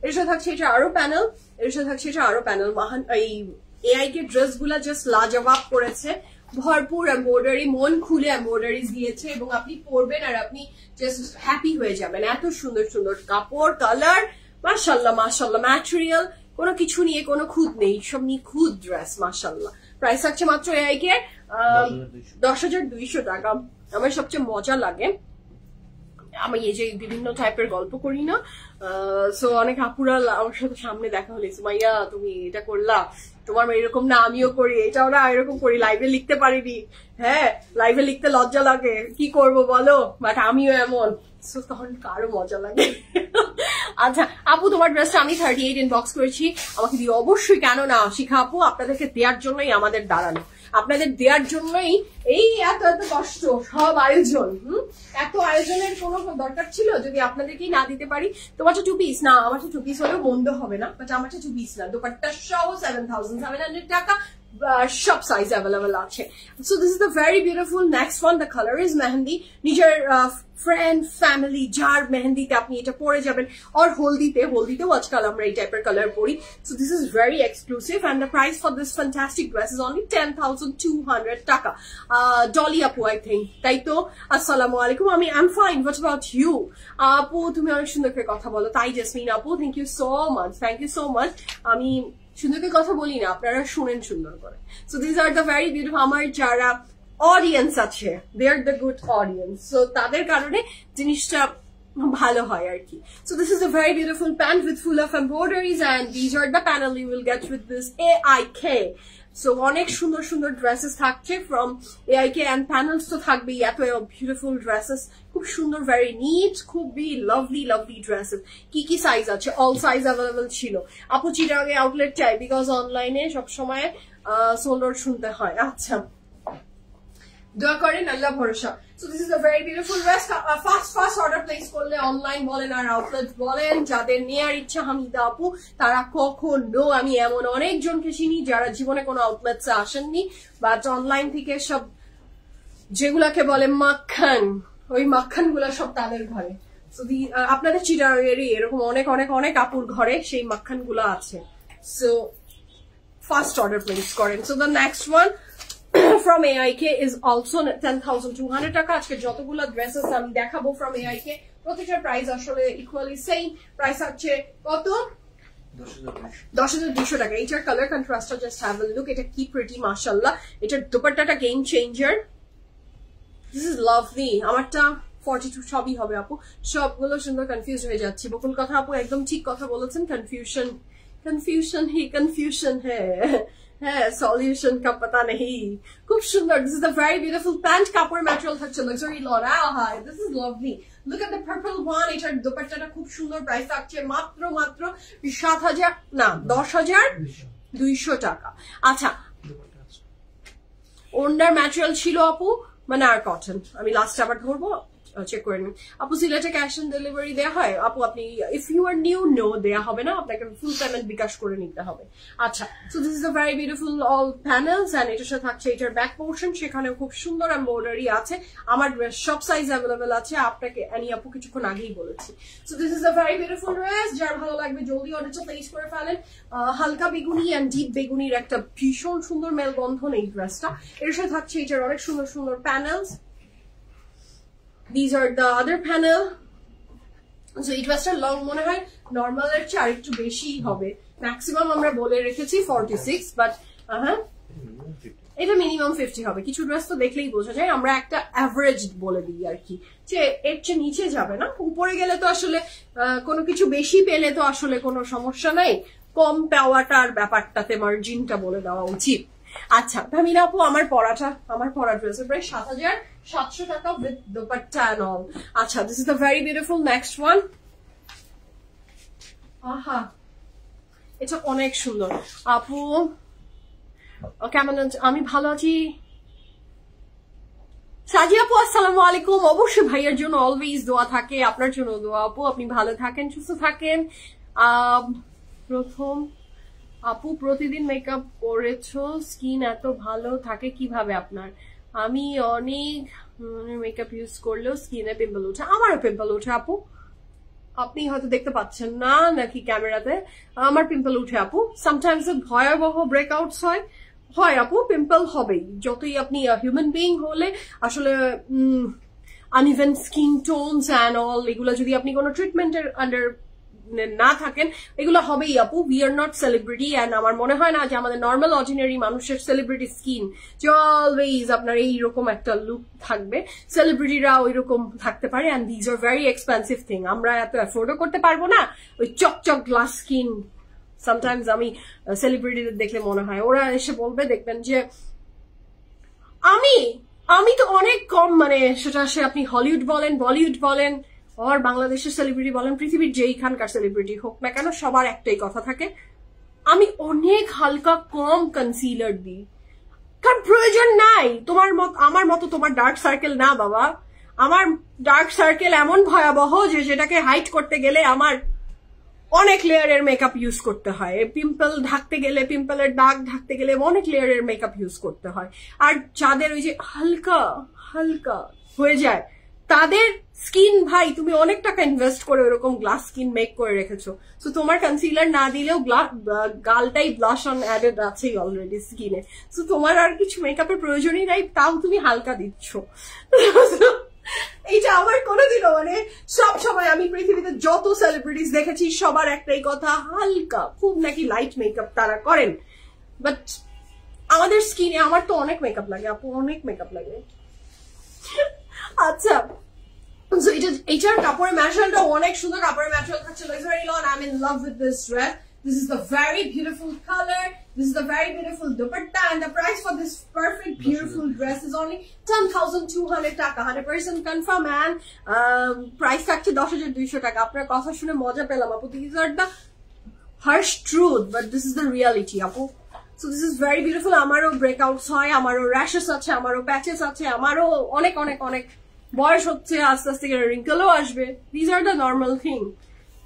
এর সাথে থাকছে এটা আরো প্যানেল, এর সাথে থাকছে এটা আরো প্যানেল। এই এআই কে ড্রেস গুলা জাস্ট লাজবাব করেছে, ভরপুর এমব্রয়ডারি, মন খুলে এমব্রয়ডারিজ দিয়েছে, এবং আপনি পরবেন আর আপনি জাস্ট হ্যাপি হয়ে যাবেন। এত সুন্দর সুন্দর কাপড়, কালার, মাশাআল্লাহ মাশাআল্লাহ। ম্যাটেরিয়াল কোনো কিছু নিয়ে কোনো খুঁত নেই, সব নিখুঁত ড্রেস মাশাআল্লাহ। প্রাইস থাকছে মাত্র এআই কে 10,200 টাকা। আমার সবচেয়ে মজা লাগে, আমি এই যে বিভিন্ন টাইপের গল্প করি না, সো অনেক আপুরা আমার সাথে সামনে দেখা হলে, সুমাইয়া তুমি এটা করলা, তোমার এরকম না আমিও করি, এটাও না এরকম করি, লাইভে লিখতে পারিনি। হ্যাঁ, লাইভে লিখতে লজ্জা লাগে, কি করব বলো, বাট আমিও এমন। সো তখন কারো মজা লাগে। আচ্ছা আপু তোমার ড্রেসটা আমি 38 ইনবক্স করেছি, আমাকে দিয়ে অবশ্যই কেন না শিখা আপু, আপনাদেরকে দেওয়ার জন্যই আমাদের দাঁড়ানো, আপনাদের দেওয়ার জন্যই এই এত এত কষ্ট, সব আয়োজন। এত আয়োজনের কোনো দরকার ছিল যদি আপনাদেরকেই না দিতে পারি। তোমারটা 2 পিস না, আমারটা 2 পিস হলেও মন্দ হবে না, বাট আমারটা 2 পিস না, দোপাট্টা সহ 7,700 টাকা, সব সাইজ অ্যাভেলেবল আছে। So this is the very beautiful next one, the colour is mehendi. নিজের ফ্রেন্ড ফ্যামিলি যার মেহেন্দিতে আপনি এটা পরে যাবেন, আর হলদিতেও আজকাল আমরা এই টাইপের কালার পরি। So this is very exclusive and the price for this fantastic dress is only 10,200 টাকা। ডলি আপু আই থিঙ্ক, তাই তো? আসসালামু আলাইকুম, আমি I am fine, what about you? আপু তুমি অনেক সুন্দর করে কথা বলো, তাই জেসমিন আপু, থ্যাংক ইউ সো মাচ। আমি সুন্দর করে কথা বলি না, আপনারা শুনেন সুন্দর করে। So this are the very beautiful, আমার যারা অডিয়েন্স আছে they are the good audience, so তাদের কারণে জিনিসটা ভালো হয় আর কি। So this is a very beautiful pant with full of embroideries and these are the panel you will get with this AIK। So অনেক সুন্দর সুন্দর ড্রেসেস থাকছে ফ্রম AIK অ্যান্ড প্যানেলস তো থাকবেই, এত বিউটিফুল ড্রেসেস, খুব সুন্দর, ভেরি নিট, খুবই লাভলি ড্রেসেস। কি সাইজ আছে? অল সাইজ অ্যাভেলেবল ছিল আপু। চিটাগাং আউটলেট চাই, বিকজ অনলাইনে সবসময় সোল্ড আউট শুনতে হয়। আচ্ছা দোয়া করেন, আল্লাহ ভরসা। So this is a very beautiful dress. First order place করলে অনলাইন বলেন আর আউটলেট বলেন, যাদের নেয়ার ইচ্ছা হামিদা আপু, তারা কখনো, আমি এমন অনেকজনকে চিনি যারা জীবনে কোনো আউটলেটসে আসেননি, বাট অনলাইন থেকে সব যেগুলাকে বলে মাখন, ওই মাখন গুলা সব তাদের ঘরে। সো আপনাদের চিটাগাংয়েরই এরকম অনেক আপুর ঘরে সেই মাখন গুলা আছে। সো ফাস্ট অর্ডার প্লেস করেন। So the next one from AIK is also 10,200 টাকা। আজকে যতগুলো ড্রেসেস আমি দেখাবো from AIK প্রত্যেকটার প্রাইস আসলে ইকুয়ালি সেম প্রাইস আছে। কত? 10,200 টাকা। এইটার কালার কন্ট্রাস্টটা জাস্ট হ্যাভ আ লুক, এটা কি প্রিটি মাশাআল্লাহ। এটার দুপাট্টাটা game changer, this is lovely. আমারটা 42 সবই হবে আপু, সবগুলো সুন্দর। কনফিউজ হয়ে যাচ্ছি, বকুল কথা আপু একদম ঠিক কথা বলেছেন, কনফিউশন হ্যাঁ, সলিউশন কা পাতা নেই। খুব সুন্দর, this is the very beautiful pant, কাপড়ের ম্যাটেরিয়াল থাকছে luxury Laura, this is lovely. Look at the purple one, এটার দোপাট্টাটা খুব সুন্দর, প্রাইস থাকছে মাত্র 10,200 টাকা। আচ্ছা ওন্ডার ম্যাটেরিয়াল ছিল আপু, মানে আর কটন, আমি লাস্ট আবার ধরবো, চেক করে নিন আপু। সিলেটে ক্যাশ অন ডেলিভারি দেওয়া হয় আপু? আপনি if you are new no দেওয়া হবে না, আপনাকে ফুল পেমেন্ট বিকাশ করে নিতে হবে। আচ্ছা so this is a very beautiful all panels and এটার সাথে থাকছে এটার ব্যাক পোর্শন, সেখানেও খুব সুন্দর এমব্রয়ডারি আছে। আমার ড্রেস সব সাইজ অ্যাভেলেবেল আছে, আপনাকে অ্যানি আপু কিছুক্ষণ আগেই বলেছি। So this is a very beautiful dress, যার ভালো লাগবে জলদি অর্ডারটা প্লেস করে ফেলেন। হালকা বেগুনি অ্যান্ড ডিপ বেগুনির একটা ভীষণ সুন্দর মেলবন্ধন এই ড্রেসটা। এর সাথে থাকছে এটার অনেক সুন্দর সুন্দর panels. These are the other panel. So এই ড্রেসটার লং মনে হয় নর্মালের চেয়ে আরেকটু বেশি হবে, ম্যাক্সিমাম আমরা বলে রেখেছি 46, বাট এটা মিনিমাম 50 হবে। কিছু ড্রেস তো দেখলেই বোঝা যায়, আমরা একটা অ্যাভারেজ বলে দিই আর কি, যে এর চেয়ে নিচে যাবে না, উপরে গেলে তো আসলে কোনো কিছু বেশি পেলে তো আসলে কোনো সমস্যা নাই, কম পাওয়াটার ব্যাপারটাতে মার্জিনটা বলে দেওয়া উচিত। আচ্ছা ভামিনা আপু, আমার পরা ড্রেসের প্রায় 7,700 টাকা উইথ দোপাট্টা এন্ড অল। আচ্ছা this is the very beautiful next one. আহা এটা অনেক সুন্দর আপু, কেমন? আমি ভালো আছি। সাজি আপু আসসালামু আলাইকুম। অবশ্যই ভাইয়ের জন্য অলওয়েজ দোয়া থাকে, আপনার জন্য দোয়া আপু, আপনি ভালো থাকেন, সুস্থ থাকেন। প্রথম আপু প্রতিদিন মেকআপ করেছো, স্কিন এত ভালো থাকে কিভাবে আপনার? আমি অনেক মেকআপ ইউজ করলেও স্কিনে পিম্পল ওঠে, আমারও পিম্পল ওঠে আপু, আপনি হয়তো দেখতে পাচ্ছেন না নাকি ক্যামেরাতে, আমার পিম্পল উঠে আপু। সামটাইমস ভয়াবহ ব্রেকআউটস হয় আপু, পিম্পল হবেই, যতই আপনি হিউম্যান বিইং হলে আসলে uneven skin tones and all, এগুলো যদি আপনি কোনো ট্রিটমেন্টের আন্ডার না থাকেন এগুলো হবেই আপু। We are not celebrity, and আমার মনে হয় না যে আমাদের নর্মাল অর্ডিনারি মানুষের সেলিব্রিটি স্কিন যে অলওয়েজ আপনার এইরকম একটা লুক থাকবে, সেলিব্রিটিরা ওই রকম থাকতে পারে, and these are very expensive thing, আমরা এত অ্যাফোর্ডও করতে পারবো না ওই চকচক গ্লাস স্কিন। সামটাইমস আমি সেলিব্রিটিদের দেখলে মনে হয় ওরা এসে বলবে, দেখবেন যে আমি তো অনেক কম, মানে সেটা সে আপনি হলিউড বলেন বলিউড বলেন আর বাংলাদেশের সেলিব্রিটি বলেন পৃথিবীর যেইখানকার সেলিব্রিটি হোক না কেন সবার একটাই কথা থাকে, আমি অনেক হালকা কম কনসিলার দিই, কারণ প্রয়োজন নাই। তোমার মত আমার মতো তোমার ডার্ক সার্কেল না বাবা, আমার ডার্ক সার্কেল এমন ভয়াবহ যে যেটাকে হাইড করতে গেলে আমার অনেক লেয়ারের মেকআপ ইউজ করতে হয়, পিম্পল ঢাকতে গেলে, পিম্পলের দাগ ঢাকতে গেলে অনেক লেয়ারের মেকআপ ইউজ করতে হয়। আর যাদের ওই যে হালকা হালকা হয়ে যায় তাদের স্কিন, ভাই তুমি অনেক টাকা ইনভেস্ট করে ওরকম গ্লাস স্কিন মেক করে রেখেছো, তো তোমার কনসিলার না দিলেও গালটাই ব্লাশ অন অ্যাডেড আছেই অলরেডি স্কিনে, তো তোমার আর কিছু মেকআপের প্রয়োজনই নাই, তাও তুমি হালকা দিচ্ছ। এইটা আমার কোনোদিনও মানে সব সময় আমি পৃথিবীতে যত সেলিব্রিটিস দেখেছি সবার একটাই কথা, হালকা খুব নাকি লাইট মেকআপ তারা করেন, বাট আমাদের স্কিনে, আমার তো অনেক মেকআপ লাগে আপু, অনেক মেকআপ লাগে। আচ্ছা, এটার কাপড়ের ম্যাটেরিয়ালটা অনেক সুন্দর, কাপড়ের ম্যাটেরিয়াল থাকছে luxury lawn. I'm in love with this dress. This is the very beautiful color. This is the very beautiful dupatta, and the price for this perfect beautiful dress is only 10,200 টাকা, 100% confirm, and price থাকছে 10,200 টাকা। আপনার কথা শুনে মজা পেলাম আপু, these are the harsh truth, but this is the reality আপু। So this is very beautiful. আমারও ব্রেকআউটস হয়, আমারও র্যাশেস আছে, আমারও প্যাচেস আছে, আমারও অনেক অনেক অনেক বয়স হচ্ছে, আস্তে আস্তে রিঙ্কেলও আসবে। These are the normal thing.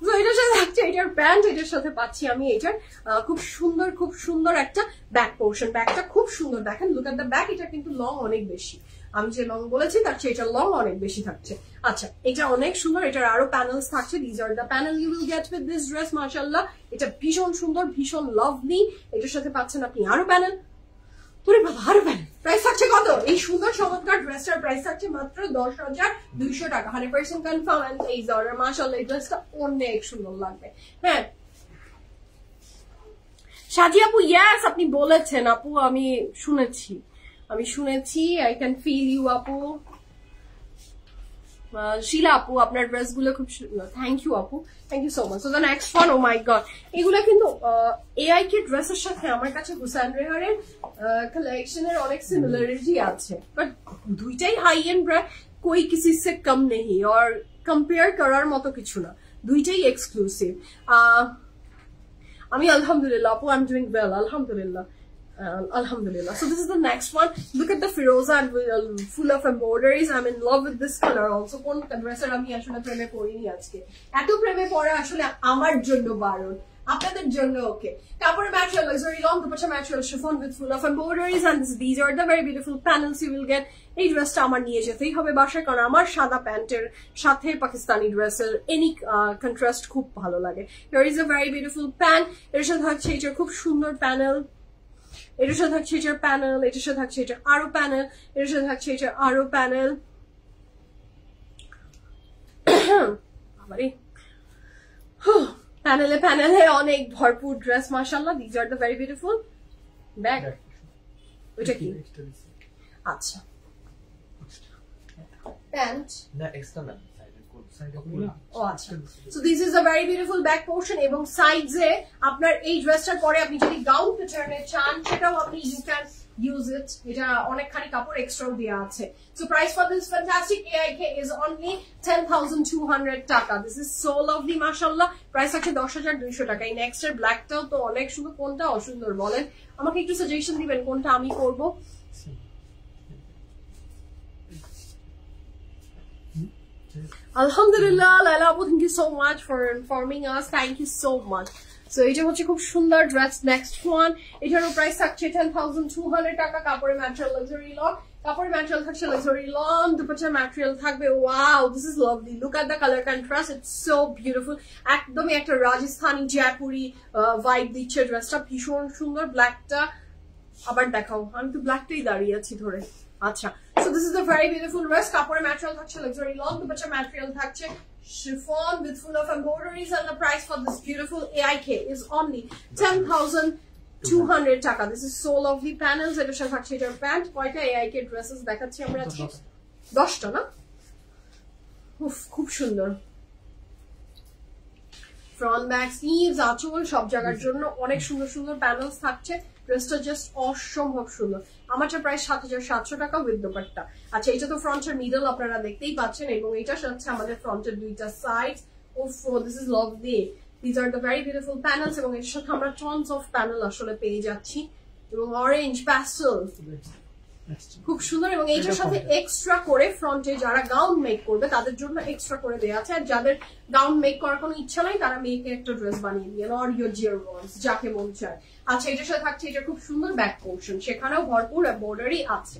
তো এটার সাথে থাকছে এটার প্যান্ট, এটার সাথে পাচ্ছি আমি এটার খুব সুন্দর একটা ব্যাক পোর্শন। ব্যাকটা খুব সুন্দর, দেখেন লুক এট দ্য ব্যাক। এটা কিন্তু লং অনেক বেশি, আমি যে লং বলেছি তার চেয়ে এটা লং অনেক বেশি থাকছে। আচ্ছা, এটা অনেক সুন্দর, এটার আরো প্যানেলস থাকছে। These are the panel you will get with this dress. মাশাআল্লাহ, এটা ভীষণ সুন্দর, ভীষণ লাভলি। এটার সাথে পাচ্ছেন আপনি আরো প্যানেল। ওরে বাবা, আরো প্যানেল। প্রাইস থাকছে কত? এই সুন্দর চমৎকার ড্রেসটার প্রাইস থাকছে মাত্র 10,200 টাকা, 100% কনফার্ম। এন্ড এই অর্ডার, মাশাআল্লাহ এই ড্রেসটা অনেক সুন্দর লাগবে। হ্যাঁ সাজি আপু, ইয়েস আপনি বলেছেন আপু, আমি শুনেছি। আই ক্যান ফিল ইউ আপু। শিলা আপু, আপনার ড্রেস গুলো খুব সুন্দর। থ্যাংক ইউ আপু, thank you so much. So the next one, oh my god, এগুলা কিন্তু এআই কে ড্রেসের সাথে আমার কাছে হুসাইন রেহারের কালেকশনের অনেক সিমিলারিটি আছে, বাট দুইটাই হাই এন্ড ব্র্যান্ড, কোই কিসি সে কম নেই, আর কম্পেয়ার করার মতো কিছু না, দুইটাই এক্সক্লুসিভ। আমি আলহামদুলিল্লাহ আপু, আই এম ডুইং ওয়েল, আলহামদুলিল্লাহ। Alhamdulillah. So this is the next one. Look at the Firoza and full of embroideries. I'm in love with this color also. কোন ড্রেসের আমি আসলে প্রেমে পড়িনি আজকে, এত প্রেমে পড়া আসলে আমার জন্য বারণ, আপনাদের জন্য ওকে। কাপড়ের material luxury long, dupatta material chiffon with full of embroideries, and these are the very beautiful panels you will get. এই ড্রেসটা আমার নিয়ে যেতেই হবে বাসায়, কারণ আমার সাদা প্যান্টের সাথে পাকিস্তানি ড্রেসের এনি কন্ট্রাস্ট খুব ভালো লাগে। Here is a very beautiful pant. এর সাথে থাকছে এটার খুব সুন্দর প্যানেল, এটার সাথে থাকছে এটার প্যানেল, এটার সাথে থাকছে এটার আরো প্যানেল, এটার সাথে থাকছে এটার আরো প্যানেল। প্যানেলে অনেক ভরপুর ড্রেস, মাশাআল্লাহ। These are the very beautiful bag. ওইটা কি? আচ্ছা, প্যান্ট না, এক্সট্রা না। So this is a very beautiful back portion, এবং সাইডে আপনার এই ড্রেসটার পরে আপনি যদি গাউন প্যাটার্নে চান সেটাও আপনি ইউ ক্যান ইউজ ইট। এটা অনেকখানি কাপড় এক্সট্রা দেওয়া আছে। So price for this fantastic AIK is only 10,200 টাকা। This is so lovely, mashallah. Price আছে 10,200 টাকা। এই নেক্সট এর ব্ল্যাকটাও তো অনেক সুন্দর। কোনটা অসুন্দর বলেন? আমাকে একটু সাজেশন দিবেন কোনটা আমি করব। Alhamdulillah, Laila Abu, thank you so much for informing us. Thank you so much. So এটা হচ্ছে খুব সুন্দর ড্রেস। নেক্সট ওয়ান, এটারও প্রাইস থাকছে 10,200 টাকা। কাপড়ের ম্যাটেরিয়াল luxury long, কাপড়ের ম্যাটেরিয়াল থাকছে luxury long, দুপাট্টার ম্যাটেরিয়াল থাকবে। Wow, this is lovely. Look at the colour contrast, it's so beautiful. একদমই একটা রাজস্থানি জয়পুরি ভাইব দিচ্ছে ড্রেসটা, ভীষণ সুন্দর। ব্ল্যাকটা আবার দেখাও, আমি তো ব্ল্যাকটাই দাঁড়িয়ে আছি ধরে। আচ্ছা, so this is a very beautiful dress. কাপড়ের ম্যাটেরিয়াল থাকছে luxury long, দুপাট্টার ম্যাটেরিয়াল থাকছে chiffon with full of embroideries, and the price for this beautiful AIK is only 10,200 টাকা। This is so lovely panels. এটার সাথে থাকছে এটার প্যান্ট। কয়টা AIK dresses দেখাচ্ছি আমরা আজকে? 10টা না? উফ, খুব সুন্দর। ফ্রন্ট ব্যাক স্লিভস আঁচল সব জায়গার জন্য অনেক সুন্দর সুন্দর প্যানেলস থাকছে। ড্রেসটা জাস্ট অসম্ভব সুন্দর। আমারটা প্রায় ৭৭০০ টাকা উইথ দোপাট্টা। আচ্ছা, এটা তো ফ্রন্টের মিডল আপনারা দেখতেই পাচ্ছেন, এবং এটার সাথে আমাদের ফ্রন্টের দুইটা side. This is lovely. These are the very beautiful panels, এবং এর সাথে আমরা টনস অফ প্যানেল আসলে পেয়ে যাচ্ছি, এবং অরেঞ্জ প্যাস্টেল খুব সুন্দর। এবং এইটার সাথে এক্সট্রা করে ফ্রন্টে যারা গাউন মেক করবে তাদের জন্য এক্সট্রা করে দেওয়া আছে। আর যাদের গাউন মেক করার কোনো ইচ্ছা নাই তারা মেয়েকে একটা ড্রেস বানিয়ে দিয়েন, অর ইয়োর ডিয়ার ওয়ান্স, যাকে মন চায়। আচ্ছা, এটার সাথে থাকছে এটা খুব সুন্দর ব্যাক পোর্শন, সেখানেও ভরপুর এমব্রয়ডারি আছে।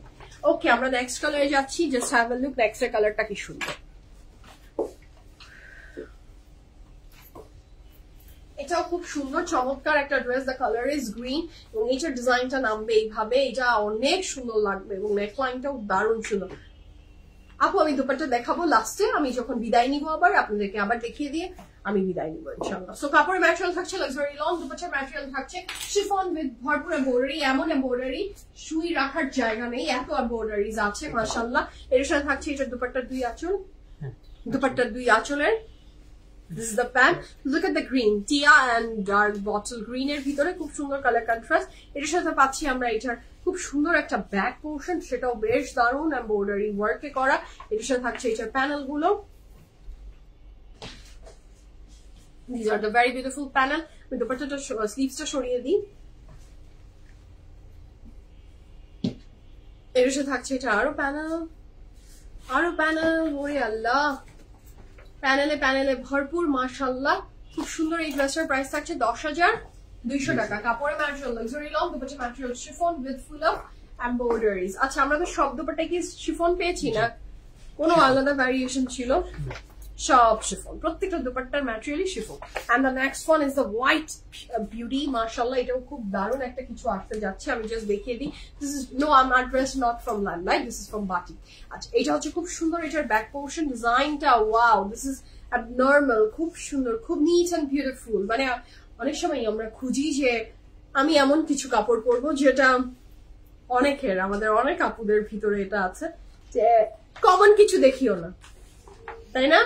ওকে, আমরা নেক্সট কালারে যাচ্ছি। Just have a look, next কালারটা কি সুন্দর। এটাও খুব সুন্দর চমৎকার একটা dress. The colour is green, এবং এইটার ডিজাইনটা নামবে এইভাবে। এটা অনেক সুন্দর লাগবে, এবং নেকলাইনটাও দারুণ সুন্দর। আপু, আমি দুপাট্টা দেখাবো লাস্টে, আমি যখন বিদায় নিবো আবার আপনাদেরকে আবার দেখিয়ে দিয়ে আমি বিদায় নিবো ইনশাআল্লাহ। সো কাপড়ের ম্যাটেরিয়াল থাকছে লাক্সারি লং, দুপাট্টার ম্যাটেরিয়াল থাকছে শিফন উইথ ভরপুর এমব্রয়ডারি। এমন এমব্রয়ডারি সুই রাখার জায়গা নেই, এত এমব্রয়ডারিজ আছে মাশাআল্লাহ। এর সাথে থাকছে এটার দুপাট্টার দুই আঁচল, দুপাট্টার দুই আঁচলের। This is the pant. Look at the green, tia and dark bottle green এর ভিতরে খুব সুন্দর কালার কন্ট্রাস্ট। এর সাথে পাচ্ছি আমরা এটার খুব সুন্দর একটা ব্যাক পোর্শন, সেটাও বেশ দারুণ এমব্রয়ডারি ওয়ার্কে করা। এর সাথে থাকছে এটার প্যানেল গুলো। These are the very beautiful panel. আমি দুপাট্টাটা স্লিভসটা সরিয়ে দিই। এর সাথে থাকছে এটা আরো প্যানেল, আরো প্যানেল। ওরে আল্লাহ, প্যানেলে প্যানেলে ভরপুর মাশাআল্লাহ, খুব সুন্দর। এই ড্রেসটার প্রাইস থাকছে ১০,২০০ টাকা। কাপড়ের material luxury long, dupatta material chiffon with full of embroideries. আচ্ছা, আমরা তো সব দুপাট্টা কি শিফন পেয়েছি না, কোনো আলাদা ভ্যারিয়েশন ছিল? সব শিফন, প্রত্যেকটা দুপাট্টার ম্যাটেরিয়ালই chiffon. And the next one is the white beauty. মাশাআল্লাহ, এটাও খুব দারুণ একটা কিছু আসতে যাচ্ছে, আমি জাস্ট দেখিয়ে দিই। দিস ইজ নো আমার dress not from limelight, this is from batik. আচ্ছা, এটা হচ্ছে খুব সুন্দর, এটার ব্যাক পোর্শন ডিজাইনটা ওয়াও, দিস ইজ abnormal, খুব সুন্দর, খুব নিট এন্ড বিউটিফুল। মানে অনেক সময় আমরা খুঁজি যে আমি এমন কিছু কাপড় পরবো যেটা অনেকের, আমাদের অনেক আপুদের ভিতরে এটা আছে যে কমন কিছু দেখিও না, তাই না?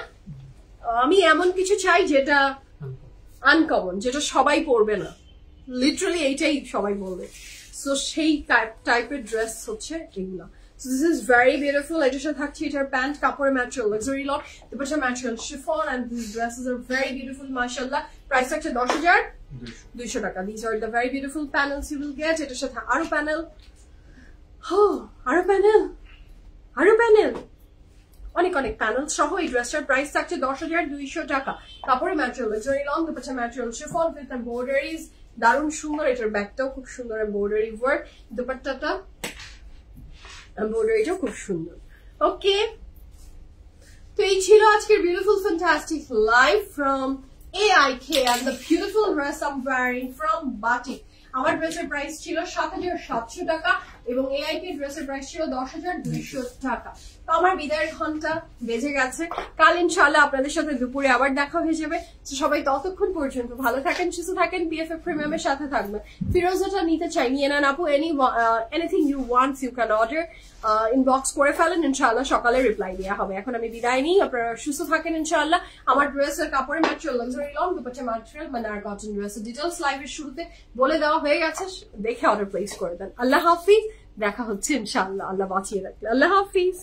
আমি এমন কিছু চাই যেটা আনকমন, যেটা সবাই পরবে না, লিটারালি এইটাই সবাই বলবে। সো সেই টাইপের ড্রেস হচ্ছে এগুলা। So this is very beautiful. এটার সাথে থাকছে এটার প্যান্ট, কাপড়ের material luxury long, dupatta material chiffon, and these dresses are very beautiful মাশাআল্লাহ। প্রাইস থাকছে ১০,২০০ টাকা। These are the very beautiful panels you will get. এটার সাথে আরো প্যানেল, আরো প্যানেল, আরো প্যানেল, অনেক অনেক প্যানেল সহ এই ড্রেসটার প্রাইস থাকছে ১০,২০০ টাকা। কাপড়ের material luxury long, dupatta material chiffon with embroideries, দারুণ সুন্দর। এটার ব্যাকটাও খুব সুন্দর এমব্রয়ডারি ওয়ার্ক, দুপাট্টাটা এমব্রয়ডারিটাও খুব সুন্দর। ওকে, তো এই ছিল আজকের beautiful fantastic live from AIK and the beautiful dress I'm wearing from Batik. আমার ড্রেসের প্রাইস ছিল ৭৭০০ টাকা, এবং AIK ড্রেসের প্রাইস ছিল ১০,২০০ টাকা। তো আমার বিদায়ের ঘন্টা বেজে গেছে। কাল ইনশাআল্লাহ আপনাদের সাথে দুপুরে আবার দেখা হয়ে যাবে। সবাই ততক্ষণ পর্যন্ত ভালো থাকেন, সুস্থ থাকেন, PFF প্রিমিয়ামের সাথে থাকবেন। ফিরোজাটা নিতে চাই, নিয়ে নেন আপু। Anything you wants you can order, inbox করে ফেলেন, ইনশাআল্লাহ সকালে রিপ্লাই দেওয়া হবে। এখন আমি বিদায় নিই, আপনারা সুস্থ থাকেন ইনশাআল্লাহ। আমার ড্রেসের কাপড়ের material luxury long, dupatta material মানার কটন ড্রেসের ডিটেলস লাইভের শুরুতে বলে দেওয়া হয়ে গেছে, দেখে অর্ডার প্লেস করে দেন। আল্লাহ হাফিজ, দেখা হচ্ছে ইনশাআল্লাহ, আল্লাহ বাঁচিয়ে রাখলে। আল্লাহ হাফিজ।